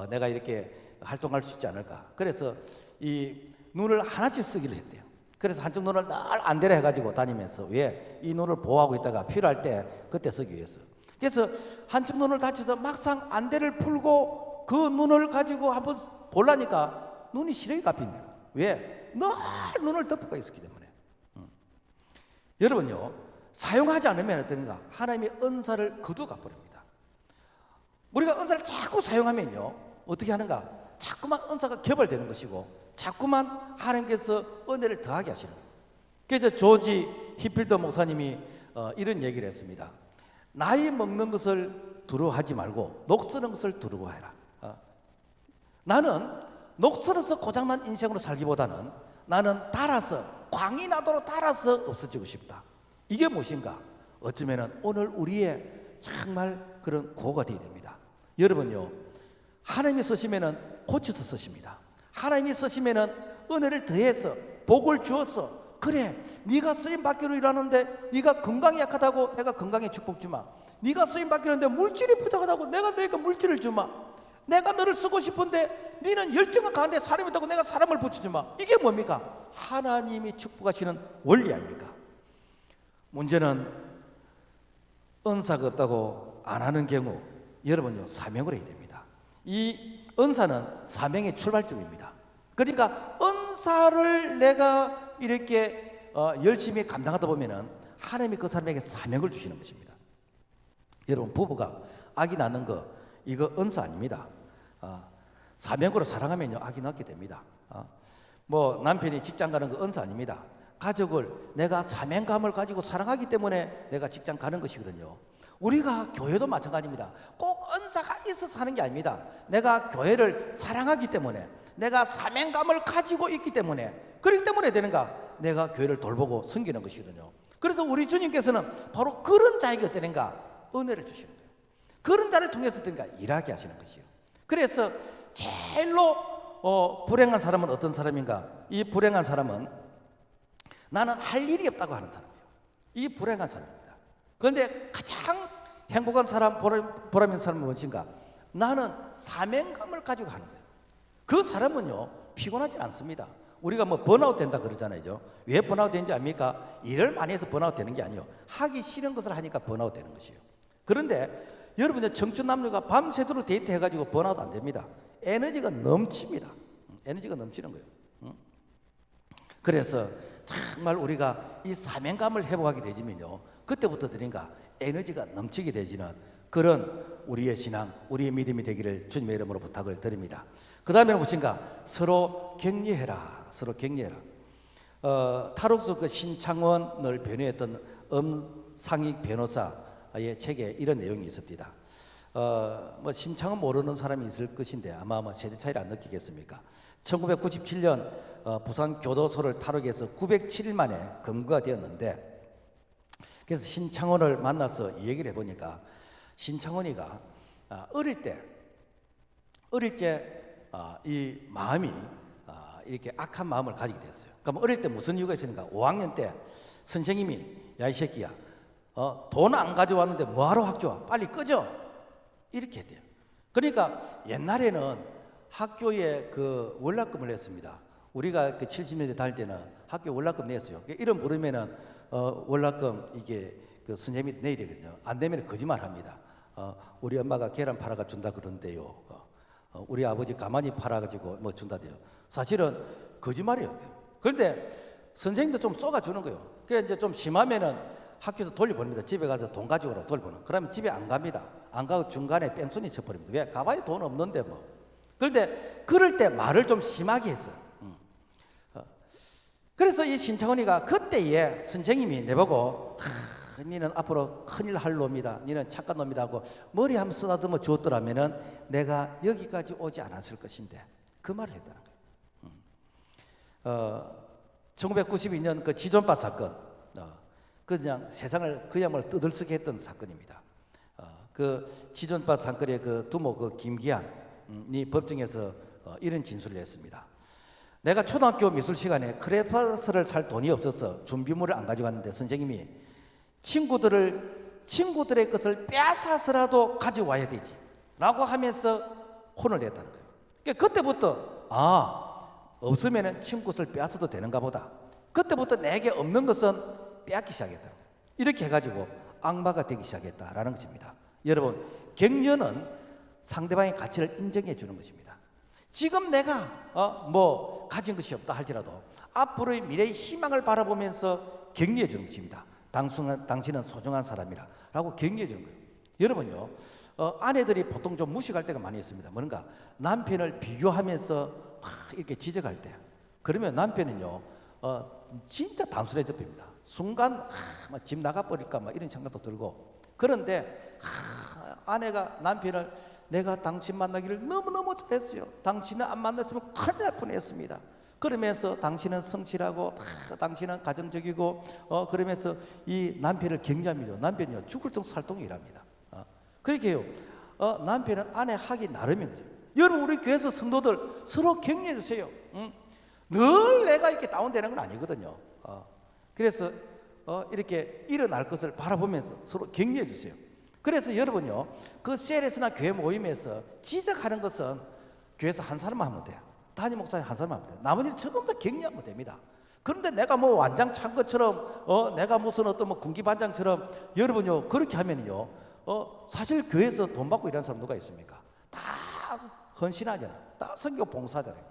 S1: 내가 이렇게 활동할 수 있지 않을까. 그래서 이 눈을 하나씩 쓰기로 했대요. 그래서 한쪽 눈을 늘 안대를 해가지고 다니면서, 왜? 이 눈을 보호하고 있다가 필요할 때 그때 쓰기 위해서. 그래서 한쪽 눈을 다쳐서 막상 안대를 풀고 그 눈을 가지고 한번 보려니까 눈이 시력이 갚인 거예요. 왜? 늘 눈을 덮고 있었기 때문에. 여러분요, 사용하지 않으면 어떠는가? 하나님의 은사를 거두어 가버립니다. 우리가 은사를 자꾸 사용하면요, 어떻게 하는가? 자꾸만 은사가 개발되는 것이고 자꾸만 하나님께서 은혜를 더하게 하시는 거예요. 그래서 조지 히필더 목사님이 이런 얘기를 했습니다. 나이 먹는 것을 두려워하지 말고 녹슬은 것을 두려워해라. 나는 녹슬어서 고장난 인생으로 살기보다는 나는 달아서, 광이 나도록 달아서 없어지고 싶다. 이게 무엇인가? 어쩌면 오늘 우리의 정말 그런 구호가 되어야 됩니다. 여러분요, 하나님이 쓰시면은 고쳐서 쓰십니다. 하나님이 쓰시면은 은혜를 더해서 복을 주어서, 그래, 네가 쓰임 받기로 일하는데 네가 건강이 약하다고 내가 건강에 축복 주마. 네가 쓰임 받기로 하는데 물질이 부족하다고 내가 너에게 물질을 주마. 내가 너를 쓰고 싶은데 너는 열정은 강한데 사람이 있다고 내가 사람을 붙여주마. 이게 뭡니까? 하나님이 축복하시는 원리 아닙니까? 문제는 은사가 없다고 안 하는 경우, 여러분요, 사명을 해야 됩니다. 이 은사는 사명의 출발점입니다. 그러니까 은사를 내가 이렇게 열심히 감당하다 보면은 하나님이 그 사람에게 사명을 주시는 것입니다. 여러분, 부부가 아기 낳는 거, 이거 은사 아닙니다. 사명으로 사랑하면요, 아기 낳게 됩니다. 뭐 남편이 직장 가는 거 은사 아닙니다. 가족을 내가 사명감을 가지고 사랑하기 때문에 내가 직장 가는 것이거든요. 우리가 교회도 마찬가지입니다. 꼭 은사가 있어서 하는 게 아닙니다. 내가 교회를 사랑하기 때문에, 내가 사명감을 가지고 있기 때문에, 그렇기 때문에 되는가? 내가 교회를 돌보고 섬기는 것이거든요. 그래서 우리 주님께서는 바로 그런 자에게 어떠는가? 은혜를 주시는 거예요. 그런 자를 통해서 어떤가? 일하게 하시는 것이요. 그래서 제일로 불행한 사람은 어떤 사람인가? 이 불행한 사람은 나는 할 일이 없다고 하는 사람이에요. 이 불행한 사람입니다. 그런데 가장 행복한 사람, 보람 있는 사람은 무엇인가? 나는 사명감을 가지고 하는 거예요. 그 사람은요, 피곤하진 않습니다. 우리가 뭐 번아웃 된다 그러잖아요. 왜 번아웃 되는지 압니까? 일을 많이 해서 번아웃 되는 게 아니에요. 하기 싫은 것을 하니까 번아웃 되는 것이에요. 그런데 여러분, 청춘 남녀가 밤새도록 데이트해가지고 번아웃 안 됩니다. 에너지가 넘칩니다. 에너지가 넘치는 거예요. 그래서 정말 우리가 이 사명감을 회복하게 되지면요, 그때부터 드린가 에너지가 넘치게 되지는 그런 우리의 신앙, 우리의 믿음이 되기를 주님의 이름으로 부탁을 드립니다. 그 다음에는 무엇인가? 서로 격려해라. 서로 격려해라. 탈옥수 그 신창원을 변호했던 엄상익 변호사의 책에 이런 내용이 있습니다. 뭐 신창원 모르는 사람이 있을 것인데 아마 세대 차이를 안 느끼겠습니까? 1997년 부산 교도소를 탈옥해서 907일 만에 검거가 되었는데, 그래서 신창원을 만나서 이 얘기를 해보니까 신창원이가 어릴 때 이 마음이 이렇게 악한 마음을 가지게 됐어요. 그럼 어릴 때 무슨 이유가 있으니까 5학년 때 선생님이, 야 이 새끼야, 돈 안 가져왔는데 뭐하러 학교와? 빨리 꺼져! 이렇게 했대요. 그러니까 옛날에는 학교에 그 월납금을 냈습니다. 우리가 그 70년대 다닐 때는 학교 월납금 냈어요. 이름 부르면은 월납금 이게 그 선생님이 내야 되거든요. 안 되면 거짓말 합니다. 우리 엄마가 계란 팔아가 준다 그러는데요. 우리 아버지 가만히 팔아가지고 뭐 준다대요. 사실은 거짓말이에요. 그런데 선생님도 좀 쏘가 주는 거예요. 그게 이제 좀 심하면은 학교에서 돌려보냅니다. 집에 가서 돈 가지고 오라고 돌려보내요. 그러면 집에 안 갑니다. 안 가고 중간에 뺑소니 쳐버립니다. 왜? 가봐야 돈 없는데 뭐. 그런데 그럴 때 말을 좀 심하게 했어요. 그래서 이 신창원이가 그때에 선생님이 내보고 니는 앞으로 큰일 할 놈이다. 니는 착한 놈이다 하고 머리 한번 쓰다듬어 주었더라면은 내가 여기까지 오지 않았을 것인데 그 말을 했다는 거예요. 1992년 그 지존파 사건, 그냥 세상을 그야말로 떠들썩게 했던 사건입니다. 그 지존파 사건의 그 두모 그 김기한이 법정에서 이런 진술을 했습니다. 내가 초등학교 미술 시간에 크레파스를 살 돈이 없어서 준비물을 안 가져갔는데 선생님이 친구들의 것을 빼앗아서라도 가져와야 되지 라고 하면서 혼을 냈다는 거예요. 그러니까 그때부터 없으면 친구 것을 빼앗아도 되는가 보다. 그때부터 내게 없는 것은 빼앗기 시작했다는 거예요. 이렇게 해가지고 악마가 되기 시작했다라는 것입니다. 여러분, 격려는 상대방의 가치를 인정해 주는 것입니다. 지금 내가 가진 것이 없다 할지라도 앞으로의 미래의 희망을 바라보면서 격려해 주는 것입니다. 당신은 소중한 사람이라 라고 격려해 주는 거예요. 여러분요, 아내들이 보통 좀 무식할 때가 많이 있습니다. 뭔가 남편을 비교하면서 이렇게 지적할 때, 그러면 남편은요 진짜 단순해져 봅니다. 순간 집 나가버릴까 이런 생각도 들고. 그런데 아내가 남편을 내가 당신 만나기를 너무너무 잘했어요. 당신은 안 만났으면 큰일 날 뻔했습니다. 그러면서 당신은 성실하고 당신은 가정적이고 그러면서 이 남편을 격려합니다. 남편이요 죽을 둥 살 둥 일합니다. 그렇게 해요. 남편은 아내 하기 나름인 거죠. 여러분, 우리 교회에서 성도들 서로 격려해 주세요. 늘 내가 이렇게 다운되는 건 아니거든요. 그래서 이렇게 일어날 것을 바라보면서 서로 격려해 주세요. 그래서 여러분요, 그 셀에서나 교회 모임에서 지적하는 것은 교회에서 한 사람만 하면 돼요. 담임 목사님 한 사람만 하면 돼요. 나머지는 전부 다 격려하면 됩니다. 그런데 내가 완장 찬 것처럼 내가 무슨 어떤 군기반장처럼 여러분요 그렇게 하면요 사실 교회에서 돈 받고 일하는 사람 누가 있습니까? 다 헌신하잖아요. 다 선교 봉사하잖아요.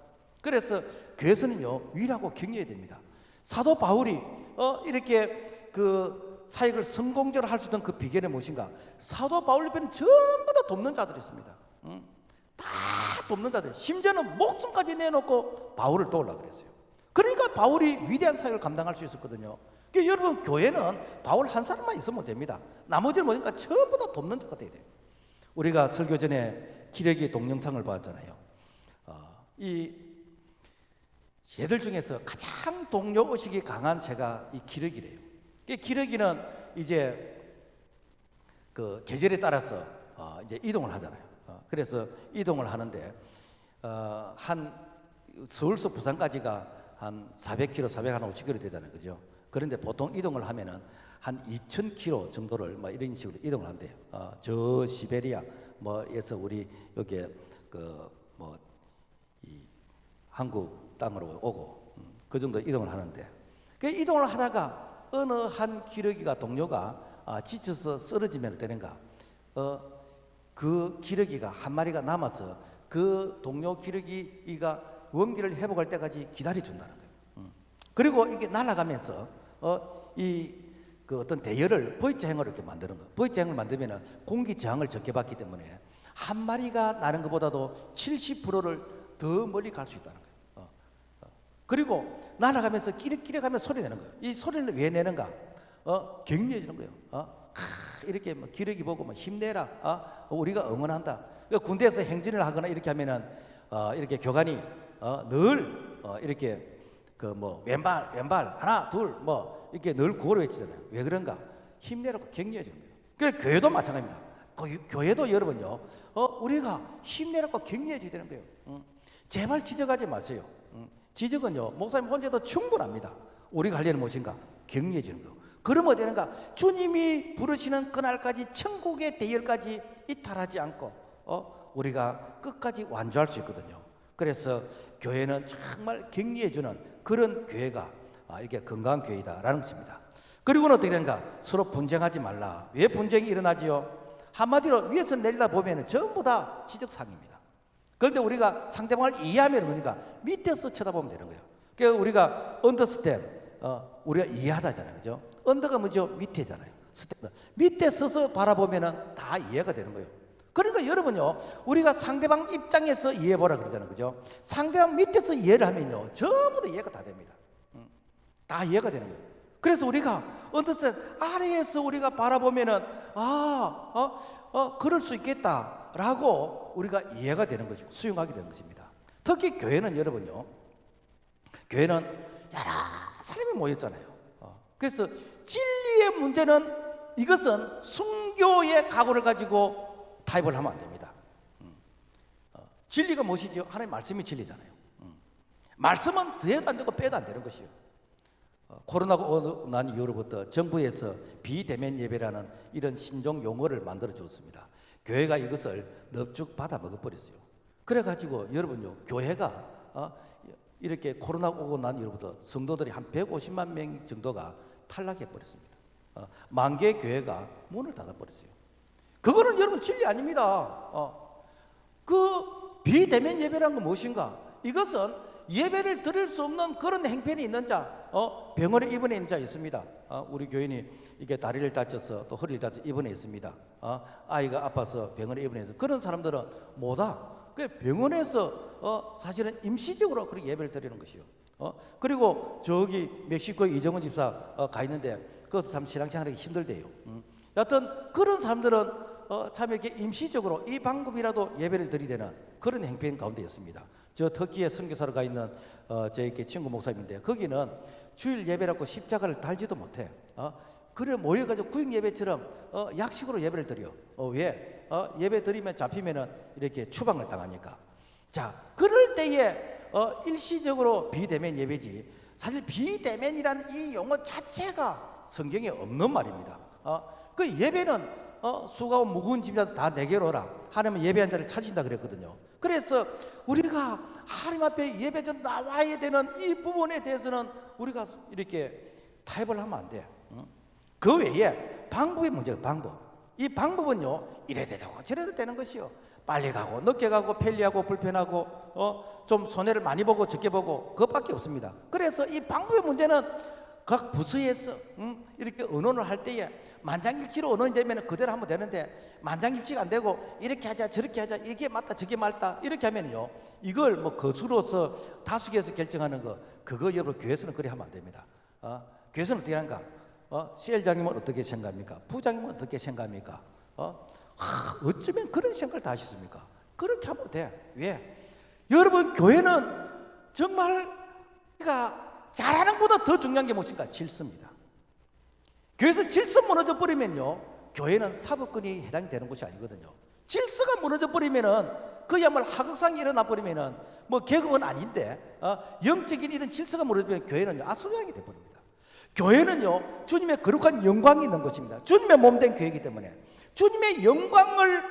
S1: 그래서 교회에서는요 위로하고 격려해야 됩니다. 사도 바울이 이렇게 그 사역을 성공적으로 할 수 있던 그 비결이 무엇인가? 사도 바울 옆에는 전부 다 돕는 자들이 있습니다. 다 돕는 자들. 심지어는 목숨까지 내놓고 바울을 도우려고 그랬어요. 그러니까 바울이 위대한 사역을 감당할 수 있었거든요. 그러니까 여러분, 교회는 바울 한 사람만 있으면 됩니다. 나머지는 뭐니까 전부 다 돕는 자가 돼야 돼요. 우리가 설교 전에 기러기 동영상을 봤잖아요. 이 새들 중에서 가장 동료의식이 강한 새가 이 기러기래요. 기러기는 이제 그 계절에 따라서 이제 이동을 하잖아요. 그래서 이동을 하는데 한 서울서 부산까지가 한 400km, 450km 되잖아요, 그죠? 그런데 보통 이동을 하면은 한 2,000km 정도를 이런 식으로 이동을 한대요. 저 시베리아 에서 우리 여기 이 한국 땅으로 오고 그 정도 이동을 하는데, 그 이동을 하다가 어느 한 기러기가 동료가 지쳐서 쓰러지면 되는가? 그 기러기가 한 마리가 남아서 그 동료 기러기가 원기를 회복할 때까지 기다려준다는 거예요. 그리고 이게 날아가면서 그 어떤 대열을 V자형으로 이렇게 만드는 거예요. V자형을 만들면은 공기 저항을 적게 받기 때문에 한 마리가 나는 것보다도 70%를 더 멀리 갈 수 있다는 거예요. 그리고 날아가면서 끼륵끼륵하면서 소리 내는 거예요. 이 소리를 왜 내는가? 격려해 주는 거예요. 이렇게 기러기 보고 힘내라. 우리가 응원한다. 군대에서 행진을 하거나 이렇게 하면은 이렇게 교관이 늘 이렇게 왼발 하나 둘 이렇게 늘 구호를 외치잖아요. 왜 그런가? 힘내라고 격려해 주는 거예요. 그 교회도 마찬가지입니다. 교회도 여러분요, 우리가 힘내라고 격려해 줘야 되는 거예요. 제발 지적하지 마세요. 지적은요 목사님 혼자도 충분합니다. 우리가 할 일은 무엇인가? 격려해 주는 거예요. 그러면 되는가? 주님이 부르시는 그날까지 천국의 대열까지 이탈하지 않고 우리가 끝까지 완주할 수 있거든요. 그래서 교회는 정말 격려해 주는 그런 교회가 이게 건강한 교회이다라는 것입니다. 그리고는 어떻게 되는가? 서로 분쟁하지 말라. 왜 분쟁이 일어나지요? 한마디로 위에서 내리다 보면 전부 다 지적사항입니다. 그런데 우리가 상대방을 이해하면 뭐니까 밑에서 쳐다보면 되는 거예요. 그러니까 우리가 understand, 우리가 이해하다잖아요, 그죠? 언더가 뭐죠? 밑에잖아요. 밑에 서서 바라보면은 다 이해가 되는 거예요. 그러니까 여러분요, 우리가 상대방 입장에서 이해해보라 그러잖아요. 그죠? 상대방 밑에서 이해를 하면요, 전부 다 이해가 다 됩니다. 다 이해가 되는 거예요. 그래서 우리가 어느덧 아래에서 우리가 바라보면은, 그럴 수 있겠다라고 우리가 이해가 되는 것이고, 수용하게 되는 것입니다. 특히 교회는 여러분요, 교회는 여러 사람이 모였잖아요. 그래서 진리의 문제는, 이것은 순교의 각오를 가지고 타협을 하면 안 됩니다. 진리가 무엇이죠? 하나님의 말씀이 진리잖아요. 말씀은 더해도 안 되고 빼도 안 되는 것이요. 코로나가 난 이후로부터 정부에서 비대면 예배라는 이런 신종 용어를 만들어 주었습니다. 교회가 이것을 넙죽 받아 먹어버렸어요. 그래가지고 여러분요, 교회가 이렇게 코로나가 오고 난 이후로부터 성도들이 한 150만 명 정도가 탈락해버렸습니다. 만 개의 교회가 문을 닫아버렸어요. 그거는 여러분 진리 아닙니다. 그 비대면 예배란 건 무엇인가? 이것은 예배를 드릴 수 없는 그런 행편이 있는 자, 병원에 입원해 있는 자 있습니다. 우리 교인이 이게 다리를 다쳐서 또 허리를 다쳐 입원해 있습니다. 아이가 아파서 병원에 입원해서, 그런 사람들은 뭐다? 그 병원에서 사실은 임시적으로 그렇게 예배를 드리는 것이요. 그리고 저기 멕시코에 이정은 집사 가 있는데 그것도 참 신앙생활하기 힘들대요. 여하튼 그런 사람들은 참 이렇게 임시적으로 이 방법이라도 예배를 드리되는 그런 행편 가운데였습니다. 저 터키에 선교사로 가 있는 제 친구 목사님인데, 거기는 주일 예배라고 십자가를 달지도 못해. 그래 모여가지고 구역 예배처럼 약식으로 예배를 드려. 왜? 예배 드리면 잡히면은 이렇게 추방을 당하니까. 자, 그럴 때에 일시적으로 비대면 예배지, 사실 비대면이란 이 용어 자체가 성경에 없는 말입니다. 그 예배는 수고하고 무거운 짐이라도 다 내게로 오라. 하나님은 예배한 자를 찾으신다 그랬거든요. 그래서 우리가 하나님 앞에 예배전 나와야 되는 이 부분에 대해서는 우리가 이렇게 타협을 하면 안 돼. 그 외에 방법의 문제가 방법. 이 방법은요, 이래도 되고 저래도 되는 것이요. 빨리 가고 늦게 가고 편리하고 불편하고 좀 손해를 많이 보고 적게 보고 그것밖에 없습니다. 그래서 이 방법의 문제는 각 부서에서 이렇게 의논을 할 때에 만장일치로 의논이 되면 그대로 하면 되는데, 만장일치가 안 되고 이렇게 하자 저렇게 하자, 이게 맞다 저게 맞다 이렇게 하면요, 이걸 뭐 거수로서 다수결에서 결정하는 거, 그거 여러분 교회에서는 그래 하면 안 됩니다. 교회에서는 어떻게 하는가? CL장님은 어떻게 생각합니까? 부장님은 어떻게 생각합니까? 어쩌면 그런 생각을 다 하셨습니까? 그렇게 하면 돼. 왜? 여러분 교회는 정말 우리가 잘하는 것보다 더 중요한 게 무엇인가? 질서입니다. 교회에서 질서 무너져 버리면요, 교회는 사법권이 해당이 되는 것이 아니거든요. 질서가 무너져 버리면은, 그야말로 하극상이 일어나 버리면은 뭐 계급은 아닌데 영적인 이런 질서가 무너지면 교회는 아수장이 돼 버립니다. 교회는요, 주님의 거룩한 영광이 있는 것입니다. 주님의 몸된 교회이기 때문에 주님의 영광을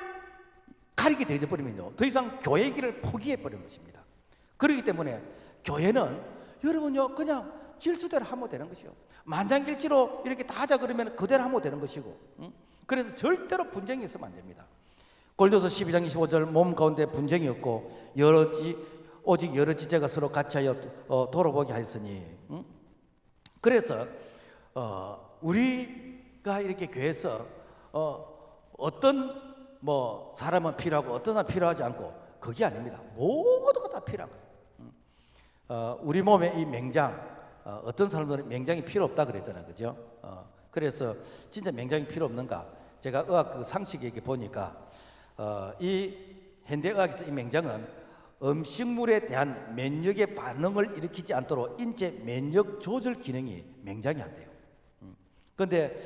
S1: 가리게 되어 버리면요, 더 이상 교회 길을 포기해 버리는 것입니다. 그렇기 때문에 교회는 여러분요, 그냥 질서대로 하면 되는 것이요. 만장일치로 이렇게 다 하자 그러면 그대로 하면 되는 것이고, 그래서 절대로 분쟁이 있으면 안 됩니다. 골로새 12장 25절, 몸 가운데 분쟁이 없고 오직 여러 지체가 서로 같이하여 돌아보게 하였으니. 그래서 우리가 이렇게 교회에서 어떤 뭐 사람은 필요하고 어떤 사람은 필요하지 않고, 그게 아닙니다. 모두가 다 필요한 거예요. 우리 몸에 이 맹장, 어떤 사람들은 맹장이 필요 없다 그랬잖아요, 그죠? 그래서 진짜 맹장이 필요 없는가? 제가 의학 그 상식에 보니까 이 현대의학에서 이 맹장은 음식물에 대한 면역의 반응을 일으키지 않도록 인체 면역 조절 기능이 맹장이 안 돼요. 그런데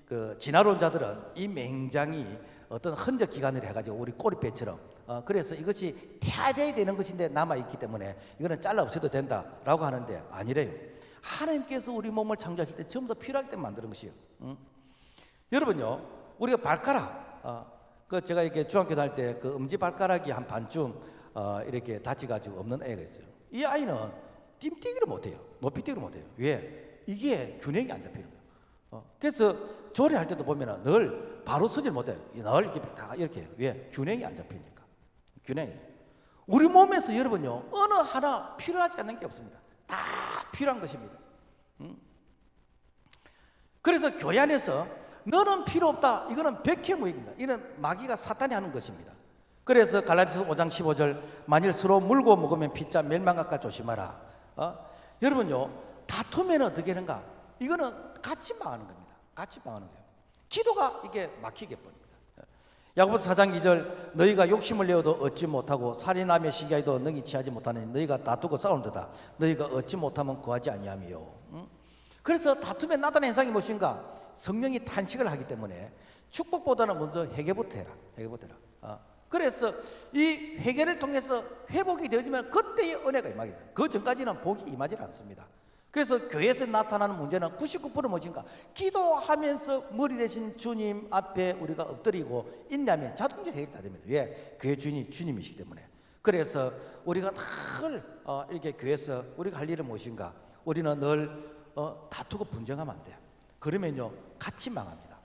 S1: 그 진화론자들은 이 맹장이 어떤 흔적 기관을 해가지고 우리 꼬리뼈처럼, 그래서 이것이 태아돼야 되는 것인데 남아있기 때문에 이거는 잘라 없애도 된다라고 하는데, 아니래요. 하나님께서 우리 몸을 창조하실 때 전부 다 필요하기 때문에 만드는 것이에요. 여러분요, 우리가 발가락, 그 제가 이렇게 중학교 다닐 때 그 엄지발가락이 한 반쯤 이렇게 다쳐가지고 없는 애가 있어요. 이 아이는 띵뛰기를 못해요. 높이뛰기를 못해요. 왜? 이게 균형이 안 잡히는 거예요. 그래서 조리할 때도 보면은 늘 바로 서질 못해요. 늘 이렇게 다 이렇게 해요. 왜? 균형이 안 잡히니까. 균형이. 우리 몸에서 여러분요, 어느 하나 필요하지 않는 게 없습니다. 다 필요한 것입니다. 그래서 교회 안에서 너는 필요 없다. 이거는 백해무익입니다. 이는 마귀가 사탄이 하는 것입니다. 그래서 갈라디아서 5장 15절 만일 서로 물고 먹으면 피자 멸망할까 조심하라. 여러분요, 다투면 어떻게 하는가? 이거는 같이 망하는 겁니다. 같이 망하는 거예요. 기도가 이게 막히게 봅니다. 야고보서 4장 2절 너희가 욕심을 내어도 얻지 못하고 살인하며 시기하여도 능히 취하지 못하니 너희가 다투고 싸우는도다. 너희가 얻지 못하면 구하지 아니하며. 그래서 다툼에 나타나는 현상이 무엇인가? 성령이 탄식을 하기 때문에 축복보다는 먼저 회개부터 해라. 회개부터 해라. 그래서 이 회개를 통해서 회복이 되어지면 그때의 은혜가 임하게 돼요. 그 전까지는 복이 임하지 않습니다. 그래서 교회에서 나타나는 문제는 99% 무엇인가? 기도하면서 머리 대신 주님 앞에 우리가 엎드리고 인내하면 자동적으로 해결이 다 됩니다. 왜? 교회 주인이 주님이시기 때문에. 그래서 우리가 늘 이렇게 교회에서 우리가 할 일은 무엇인가? 우리는 늘 다투고 분쟁하면 안 돼요. 그러면요 같이 망합니다.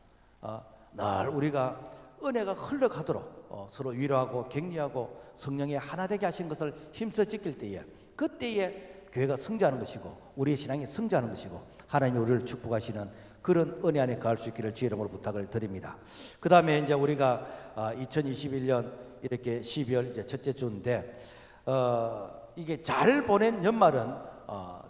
S1: 늘 우리가 은혜가 흘러가도록 서로 위로하고 격려하고 성령의 하나 되게 하신 것을 힘써 지킬 때에 그때에 교회가 성장하는 것이고 우리의 신앙이 성장하는 것이고 하나님이 우리를 축복하시는 그런 은혜 안에 거할 수 있기를 주의 이름으로 부탁을 드립니다. 그 다음에 이제 우리가 2021년 이렇게 12월 이제 첫째 주인데 이게 잘 보낸 연말은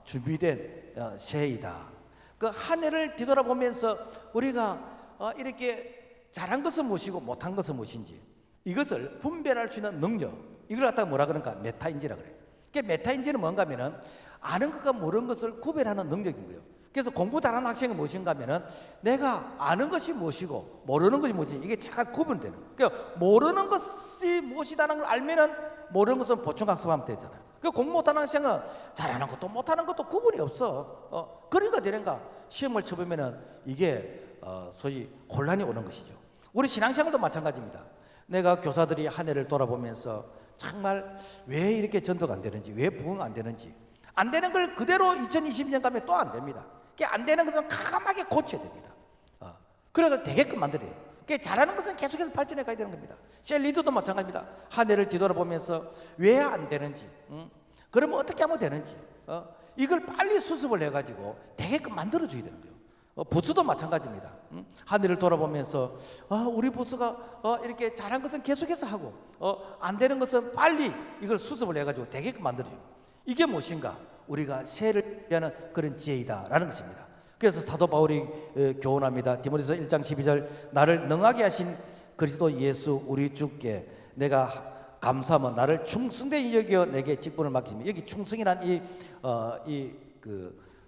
S1: 준비된 새해이다. 그 한 해를 뒤돌아보면서 우리가 이렇게 잘한 것은 무엇이고 못한 것은 무엇인지 이것을 분별할 수 있는 능력, 이걸 갖다가 뭐라 그러는가? 메타인지라 그래요. 메타인지는 뭔가 하면은 아는 것과 모르는 것을 구별하는 능력인 거예요. 그래서 공부 잘하는 학생은 무엇인가 하면은 내가 아는 것이 무엇이고 모르는 것이 무엇인지 이게 잘 구분되는. 그러니까 모르는 것이 무엇이다는 걸 알면은 모르는 것은 보충학습하면 되잖아요. 그 공부 못하는 학생은 잘하는 것도 못하는 것도 구분이 없어. 그러니까 되는가? 시험을 쳐보면은 이게 소위 혼란이 오는 것이죠. 우리 신앙생활도 마찬가지입니다. 내가 교사들이 한 해를 돌아보면서 정말 왜 이렇게 전도가 안 되는지, 왜 부흥 안 되는지, 안 되는 걸 그대로 2020년 가면 또 안 됩니다. 안 되는 것은 가감하게 고쳐야 됩니다. 그래서 되게끔 만들어야 돼요. 잘하는 것은 계속해서 발전해 가야 되는 겁니다. 셀리드도 마찬가지입니다. 한 해를 뒤돌아보면서 왜 안 되는지, 그러면 어떻게 하면 되는지, 이걸 빨리 수습을 해가지고 되게끔 만들어줘야 되는 거예요. 부수도 마찬가지입니다. 한 해를 돌아보면서 우리 부수가 이렇게 잘한 것은 계속해서 하고 안 되는 것은 빨리 이걸 수습을 해가지고 되게끔 만들어줘요. 이게 무엇인가? 우리가 새해를 위하는 그런 지혜이다라는 것입니다. 그래서 사도 바울이 교훈합니다. 디모데서 1장 12절 나를 능하게 하신 그리스도 예수 우리 주께 내가 감사하면 나를 충성된 여겨 내게 직분을 맡기십니다. 여기 충성이란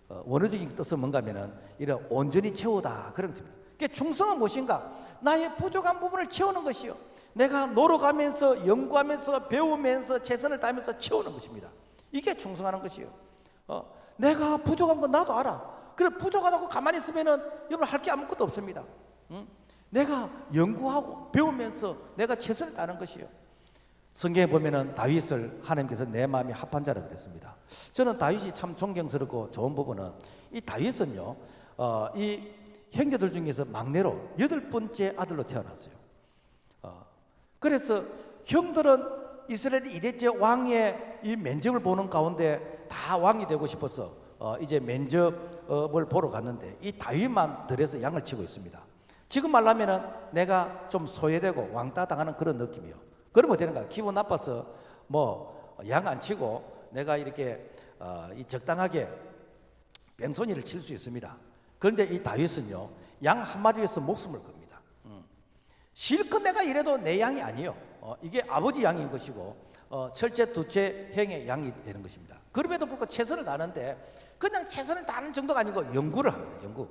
S1: 원어적인 뜻은 뭔가 하면은 이런 온전히 채우다 그런 것입니다. 그러니까 충성은 무엇인가? 나의 부족한 부분을 채우는 것이요. 내가 노력하면서 연구하면서 배우면서 최선을 다하면서 채우는 것입니다. 이게 충성하는 것이요. 내가 부족한 건 나도 알아. 그래 부족하다고 가만히 있으면은 여러분 할 게 아무것도 없습니다. 내가 연구하고 배우면서 내가 최선을 다하는 것이요. 성경에 보면은 다윗을 하나님께서 내 마음이 합한 자라 그랬습니다. 저는 다윗이 참 존경스럽고 좋은 부분은 이 다윗은요, 이 형제들 중에서 막내로 8번째 아들로 태어났어요. 그래서 형들은 이스라엘 2대째 왕의 이 면접을 보는 가운데 다 왕이 되고 싶어서 이제 면접을 보러 갔는데 이 다윗만 들에서 양을 치고 있습니다. 지금 말하면은 내가 좀 소외되고 왕따 당하는 그런 느낌이요. 그러면 어떻게 되는가? 기분 나빠서 양 안 치고 내가 이렇게 적당하게 뺑소니를 칠 수 있습니다. 그런데 이 다윗은요, 양 한 마리 위해서 목숨을 겁니다. 실컷 내가 이래도 내 양이 아니에요. 이게 아버지 양인 것이고 첫째, 둘째 형의 양이 되는 것입니다. 그럼에도 불구하고 최선을 다하는데 그냥 최선을 다하는 정도가 아니고 연구를 합니다. 연구.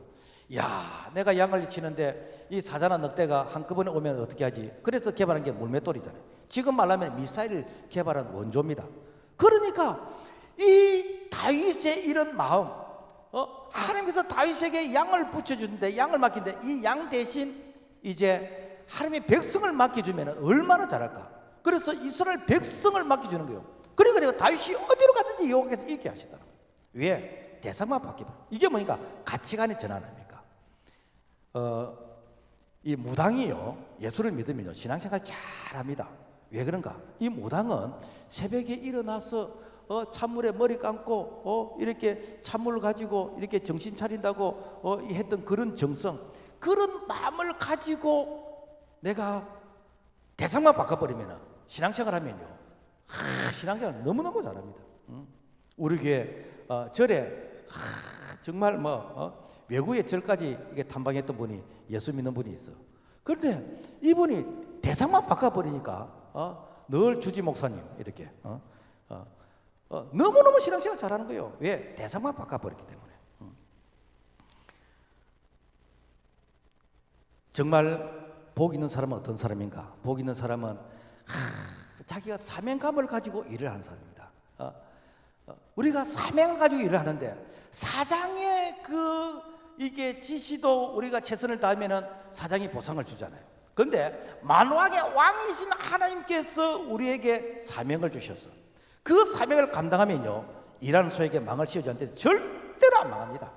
S1: 야, 내가 양을 치는데 이 사자나 늑대가 한꺼번에 오면 어떻게 하지? 그래서 개발한 게 물맷돌이잖아요. 지금 말하면 미사일을 개발한 원조입니다. 그러니까 이 다윗의 이런 마음, 하나님께서 다윗에게 양을 붙여주는데 양을 맡긴데 이 양 대신 이제 하나님의 백성을 맡겨주면 얼마나 잘할까? 그래서 이스라엘 백성을 맡겨주는 거예요. 그러니까 내가 다윗이 어디로 갔는지 여호와께서 읽게 하시더라고요. 왜? 대상만 바뀌면 이게 뭐니까 가치관의 전환 아닙니까? 이 무당이요 예수를 믿으면요 신앙생활 잘합니다. 왜 그런가? 이 무당은 새벽에 일어나서 찬물에 머리 감고 이렇게 찬물을 가지고 이렇게 정신 차린다고 했던 그런 정성, 그런 마음을 가지고 내가 대상만 바꿔버리면 신앙생활 하면요, 신앙생활 너무너무 잘합니다. 우리 교회 절에 정말 외국의 절까지 이게 탐방했던 분이, 예수 믿는 분이 있어. 그런데 이분이 대상만 바꿔버리니까 늘 주지 목사님 이렇게 너무너무 신앙생활 잘하는 거예요. 왜? 대상만 바꿔버렸기 때문에. 정말 복 있는 사람은 어떤 사람인가? 복 있는 사람은 자기가 사명감을 가지고 일을 하는 사람입니다. 우리가 사명을 가지고 일을 하는데 사장의 이게 지시도 우리가 최선을 다하면은 사장이 보상을 주잖아요. 그런데 만왕의 왕이신 하나님께서 우리에게 사명을 주셨어. 그 사명을 감당하면요, 일하는 소에게 망을 씌우지 않는데 절대로 안 망합니다.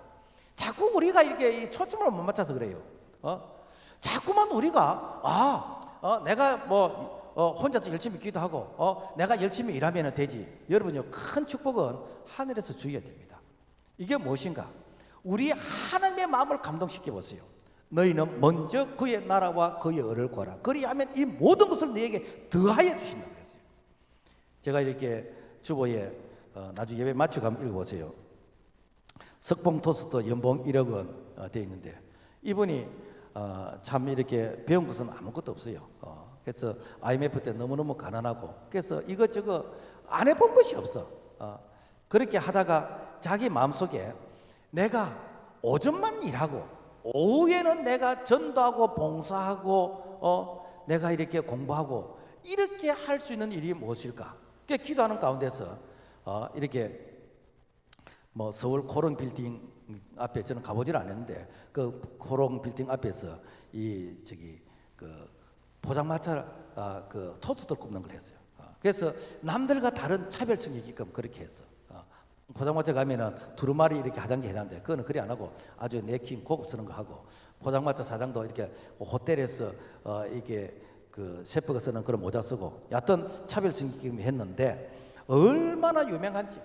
S1: 자꾸 우리가 이렇게 초점을 못 맞춰서 그래요. 자꾸만 우리가 내가 혼자서 열심히 기도하고 내가 열심히 일하면 되지. 여러분요, 큰 축복은 하늘에서 주어야 됩니다. 이게 무엇인가? 우리 하나님의 마음을 감동시켜 보세요. 너희는 먼저 그의 나라와 그의 의를 구하라. 그리하면 이 모든 것을 너에게 더하여 주신다 그랬어요. 제가 이렇게 주보에 나중에 예배 마치고 한번 읽어보세요. 석봉 토스트 연봉 1억 원 되어 있는데 이분이 참 이렇게 배운 것은 아무것도 없어요. 그래서 IMF 때 너무너무 가난하고, 그래서 이것저것 안 해본 것이 없어. 그렇게 하다가 자기 마음속에 내가 오전만 일하고 오후에는 내가 전도하고 봉사하고 내가 이렇게 공부하고 이렇게 할 수 있는 일이 무엇일까? 기도하는 가운데서 이렇게 서울 코롱 빌딩 앞에, 저는 가보질 않았는데 그 코롱 빌딩 앞에서 포장마차 토스트를 굽는 걸 했어요. 그래서 남들과 다른 차별성이 있게끔 그렇게 했어. 포장마차 가면은 두루마리 이렇게 하장기 해놨는데 그거는 그리 안 하고 아주 내킨 고급스러운 거 하고, 포장마차 사장도 이렇게 호텔에서 이게 셰프가 쓰는 그런 모자 쓰고, 여하튼 차별성 있게 했는데 얼마나 유명한지.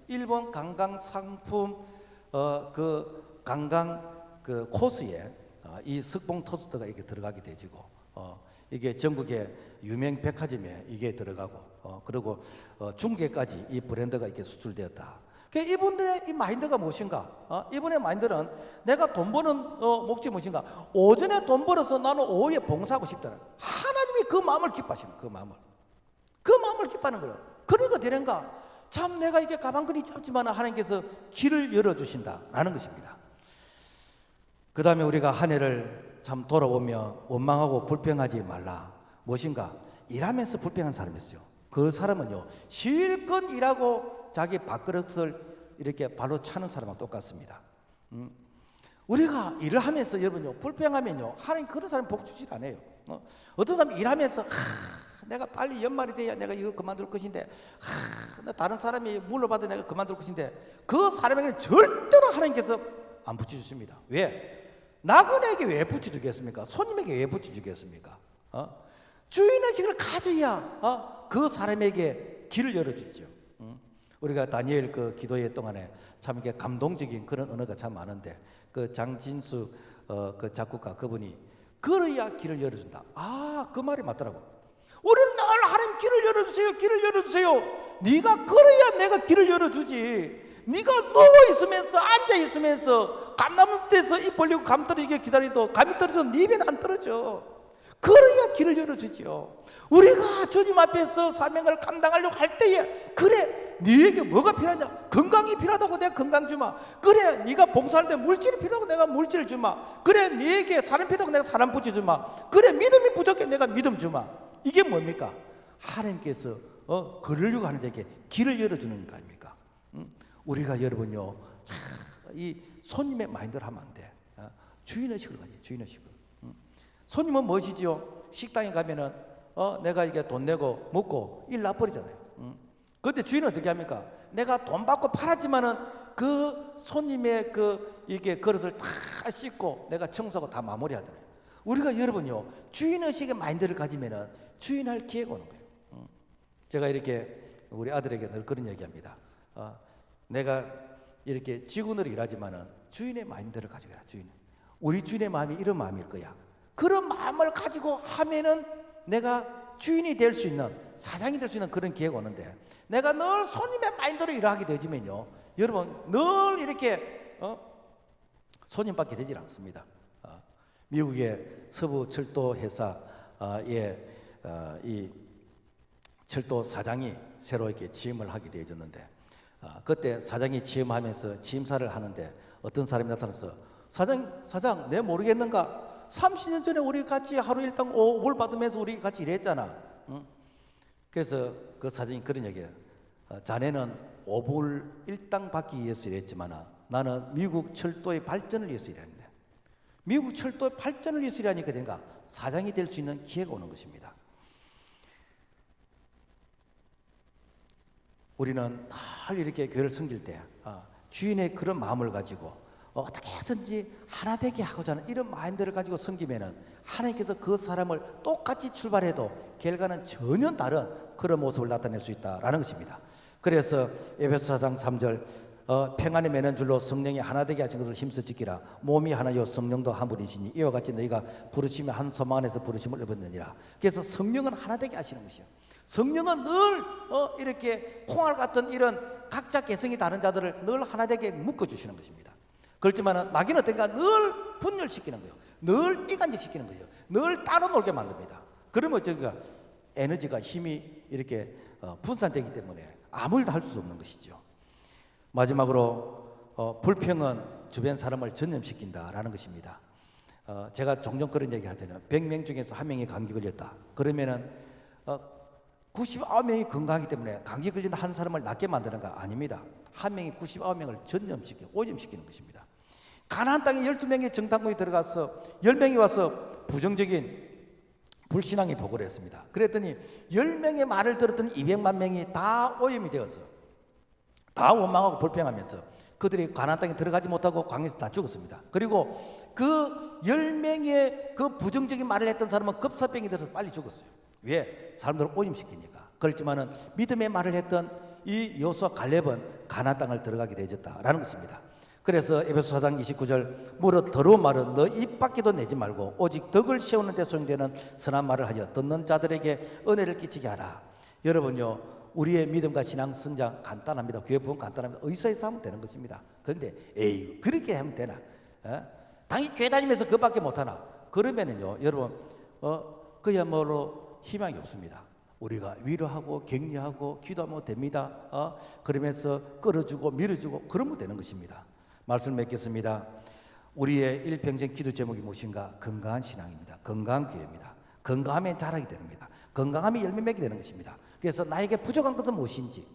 S1: 일본 관광 상품 관광 코스에 이 석봉 토스트가 이렇게 들어가게 되지고, 이게 전국의 유명 백화점에 이게 들어가고, 그리고 중국에까지 이 브랜드가 이렇게 수출되었다. 이분들의 이 마인드가 무엇인가? 이분의 마인드는 내가 돈 버는 목적이 무엇인가? 오전에 돈 벌어서 나는 오후에 봉사하고 싶다는, 하나님이 그 마음을 기뻐하시는, 그 마음을 기뻐하는 거예요. 그러니까 되는가? 참 내가 이게 가방끈이 짧지만 하나님께서 길을 열어주신다라는 것입니다. 그 다음에 우리가 한 해를 참 돌아보며 원망하고 불평하지 말라. 무엇인가? 일하면서 불평한 사람이 있어요. 그 사람은요, 실컷 일하고 자기 밥그릇을 이렇게 발로 차는 사람하고 똑같습니다. 우리가 일을 하면서 여러분요, 불평하면요, 하나님 그런 사람 복 주질 않아요. 어떤 사람이 일하면서 내가 빨리 연말이 돼야 내가 이거 그만둘 것인데, 다른 사람이 물러봐도 내가 그만둘 것인데, 그 사람에게는 절대로 하나님께서 안 붙여주십니다. 왜? 나그네에게 왜 붙여주겠습니까? 손님에게 왜 붙여주겠습니까? 주인의식을 가져야 그 사람에게 길을 열어주죠. 우리가 다니엘 그 기도회 동안에 참 이게 감동적인 그런 언어가 참 많은데, 그 장진수 그 작곡가 그분이 그래야 길을 열어준다. 그 말이 맞더라고. 우리는 늘 하나님 길을 열어주세요, 길을 열어주세요. 네가 그래야 내가 길을 열어주지. 네가 누워있으면서 앉아있으면서 감나무 밑에서 입 벌리고 감 떨어지게 기다리도 감이 떨어져 네 입에는 안 떨어져. 그래야 길을 열어주지요. 우리가 주님 앞에서 사명을 감당하려고 할 때에, 그래 네에게 뭐가 필요하냐? 건강이 필요하다고 내가 건강 주마. 그래 네가 봉사할 때 물질이 필요하고 내가 물질을 주마. 그래 네에게 사람 필요하고 내가 사람 붙여주마. 그래 믿음이 부족해 내가 믿음 주마. 이게 뭡니까? 하나님께서 그러려고 하는 자에게 길을 열어주는 거 아닙니까? 우리가 여러분요, 이 손님의 마인드를 하면 안 돼. 주인의식을 가지, 주인의식을. 손님은 무엇이지요? 식당에 가면은 내가 이게 돈 내고 먹고 일 나버리잖아요. 그런데 주인은 어떻게 합니까? 내가 돈 받고 팔았지만은 그 손님의 이게 그릇을 다 씻고 내가 청소하고 다 마무리하잖아요. 우리가 여러분요, 주인의식의 마인드를 가지면은 주인할 기회가 오는 거예요. 제가 이렇게 우리 아들에게 늘 그런 얘기합니다. 내가 이렇게 직원으로 일하지만은 주인의 마인드를 가지고 해라. 우리 주인의 마음이 이런 마음일 거야. 그런 마음을 가지고 하면은 내가 주인이 될 수 있는, 사장이 될 수 있는 그런 기회가 오는데, 내가 늘 손님의 마인드로 일하게 되지면요, 여러분 늘 이렇게 손님밖에 되질 않습니다. 미국의 서부 철도 회사에 이 철도 사장이 새로 이렇게 취임을 하게 되어졌는데, 그때 사장이 취임하면서 취임사를 하는데 어떤 사람이 나타나서 사장 내 모르겠는가? 30년 전에 우리 같이 하루 일당 5불 받으면서 우리 같이 일했잖아. 응? 그래서 그 사장이 그런 얘기해요. 자네는 5불 일당 받기 위해서 일했지만 나는 미국 철도의 발전을 위해서 일했는데, 미국 철도의 발전을 위해서 일하니까 된가 사장이 될 수 있는 기회가 오는 것입니다. 우리는 늘 이렇게 교회를 섬길 때 주인의 그런 마음을 가지고 어떻게 해서든지 하나 되게 하고자 하는 이런 마인드를 가지고 섬기면은 하나님께서 그 사람을 똑같이 출발해도 결과는 전혀 다른 그런 모습을 나타낼 수 있다라는 것입니다. 그래서 에베소 4장 3절 평안에 매는 줄로 성령이 하나 되게 하신 것을 힘써 지키라. 몸이 하나요 성령도 한 분이시니 이와 같이 너희가 부르심의 한 소망 안에서 부르심을 입었느니라. 그래서 성령은 하나 되게 하시는 것이요. 성령은 늘 이렇게 콩알 같은 이런 각자 개성이 다른 자들을 늘 하나 되게 묶어주시는 것입니다. 그렇지만 마귀는 어떤가 늘 분열시키는 거예요. 늘 이간질시키는 거예요. 늘 따로 놀게 만듭니다. 그러면 저기가 에너지가 힘이 이렇게 분산되기 때문에 아무 일도 할 수 없는 것이죠. 마지막으로 불평은 주변 사람을 전염시킨다라는 것입니다. 제가 종종 그런 얘기를 하잖아요. 100명 중에서 1명이 감기 걸렸다. 그러면은 99명이 건강하기 때문에 감기 걸린 한 사람을 낫게 만드는 거 아닙니다. 한 명이 99명을 전염시키고 오염시키는 것입니다. 가나안 땅에 12명의 정탐꾼이 들어가서 10명이 와서 부정적인 불신앙이 보고를 했습니다. 그랬더니 10명의 말을 들었던 200만 명이 다 오염이 되어서 다 원망하고 불평하면서 그들이 가나안 땅에 들어가지 못하고 광야에서 다 죽었습니다. 그리고 그 10명의 그 부정적인 말을 했던 사람은 급사병이 돼서 빨리 죽었어요. 왜? 사람들을 오염시키니까. 그렇지만은 믿음의 말을 했던 이 여호수아 갈렙은 가나안 땅을 들어가게 되어졌다라는 것입니다. 그래서 에베소 4장 29절 무릇 더러운 말은 너 입 밖에도 내지 말고 오직 덕을 세우는 데 소용되는 선한 말을 하여 듣는 자들에게 은혜를 끼치게 하라. 여러분요, 우리의 믿음과 신앙 성장 간단합니다. 교회 부흥 간단합니다. 의사에서 하면 되는 것입니다. 그런데 에이 그렇게 하면 되나? 당연히 교회 다니면서 그밖에 못하나? 그러면은요 여러분 그야말로 희망이 없습니다. 우리가 위로하고 격려하고 기도하면 됩니다. 그러면서 끌어주고 밀어주고 그러면 되는 것입니다. 말씀 맺겠습니다. 우리의 일평생 기도 제목이 무엇인가? 건강한 신앙입니다. 건강한 교회입니다. 건강하면 자라게 됩니다. 건강하면 열매 맺게 되는 것입니다. 그래서 나에게 부족한 것은 무엇인지,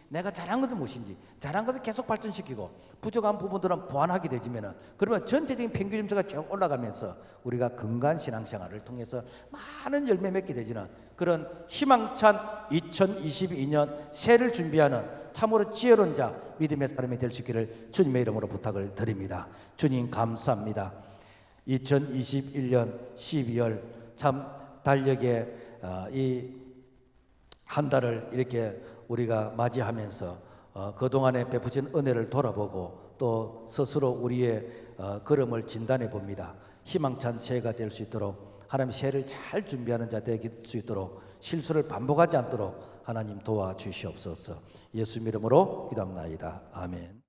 S1: 내가 잘한 것은 무엇인지, 잘한 것을 계속 발전시키고 부족한 부분들은 보완하게 되지면은 그러면 전체적인 평균 점수가 쭉 올라가면서 우리가 건강한 신앙생활을 통해서 많은 열매 맺게 되지는 그런 희망찬 2022년 새해를 준비하는 참으로 지혜로운 자 믿음의 사람이 될 수 있기를 주님의 이름으로 부탁을 드립니다. 주님 감사합니다. 2021년 12월 참 달력의 이 한 달을 이렇게 우리가 맞이하면서 그동안에 베푸신 은혜를 돌아보고 또 스스로 우리의 걸음을 진단해 봅니다. 희망찬 새해가 될 수 있도록 하나님 새해를 잘 준비하는 자 될 수 있도록 실수를 반복하지 않도록 하나님 도와주시옵소서. 예수 이름으로 기도합나이다. 아멘.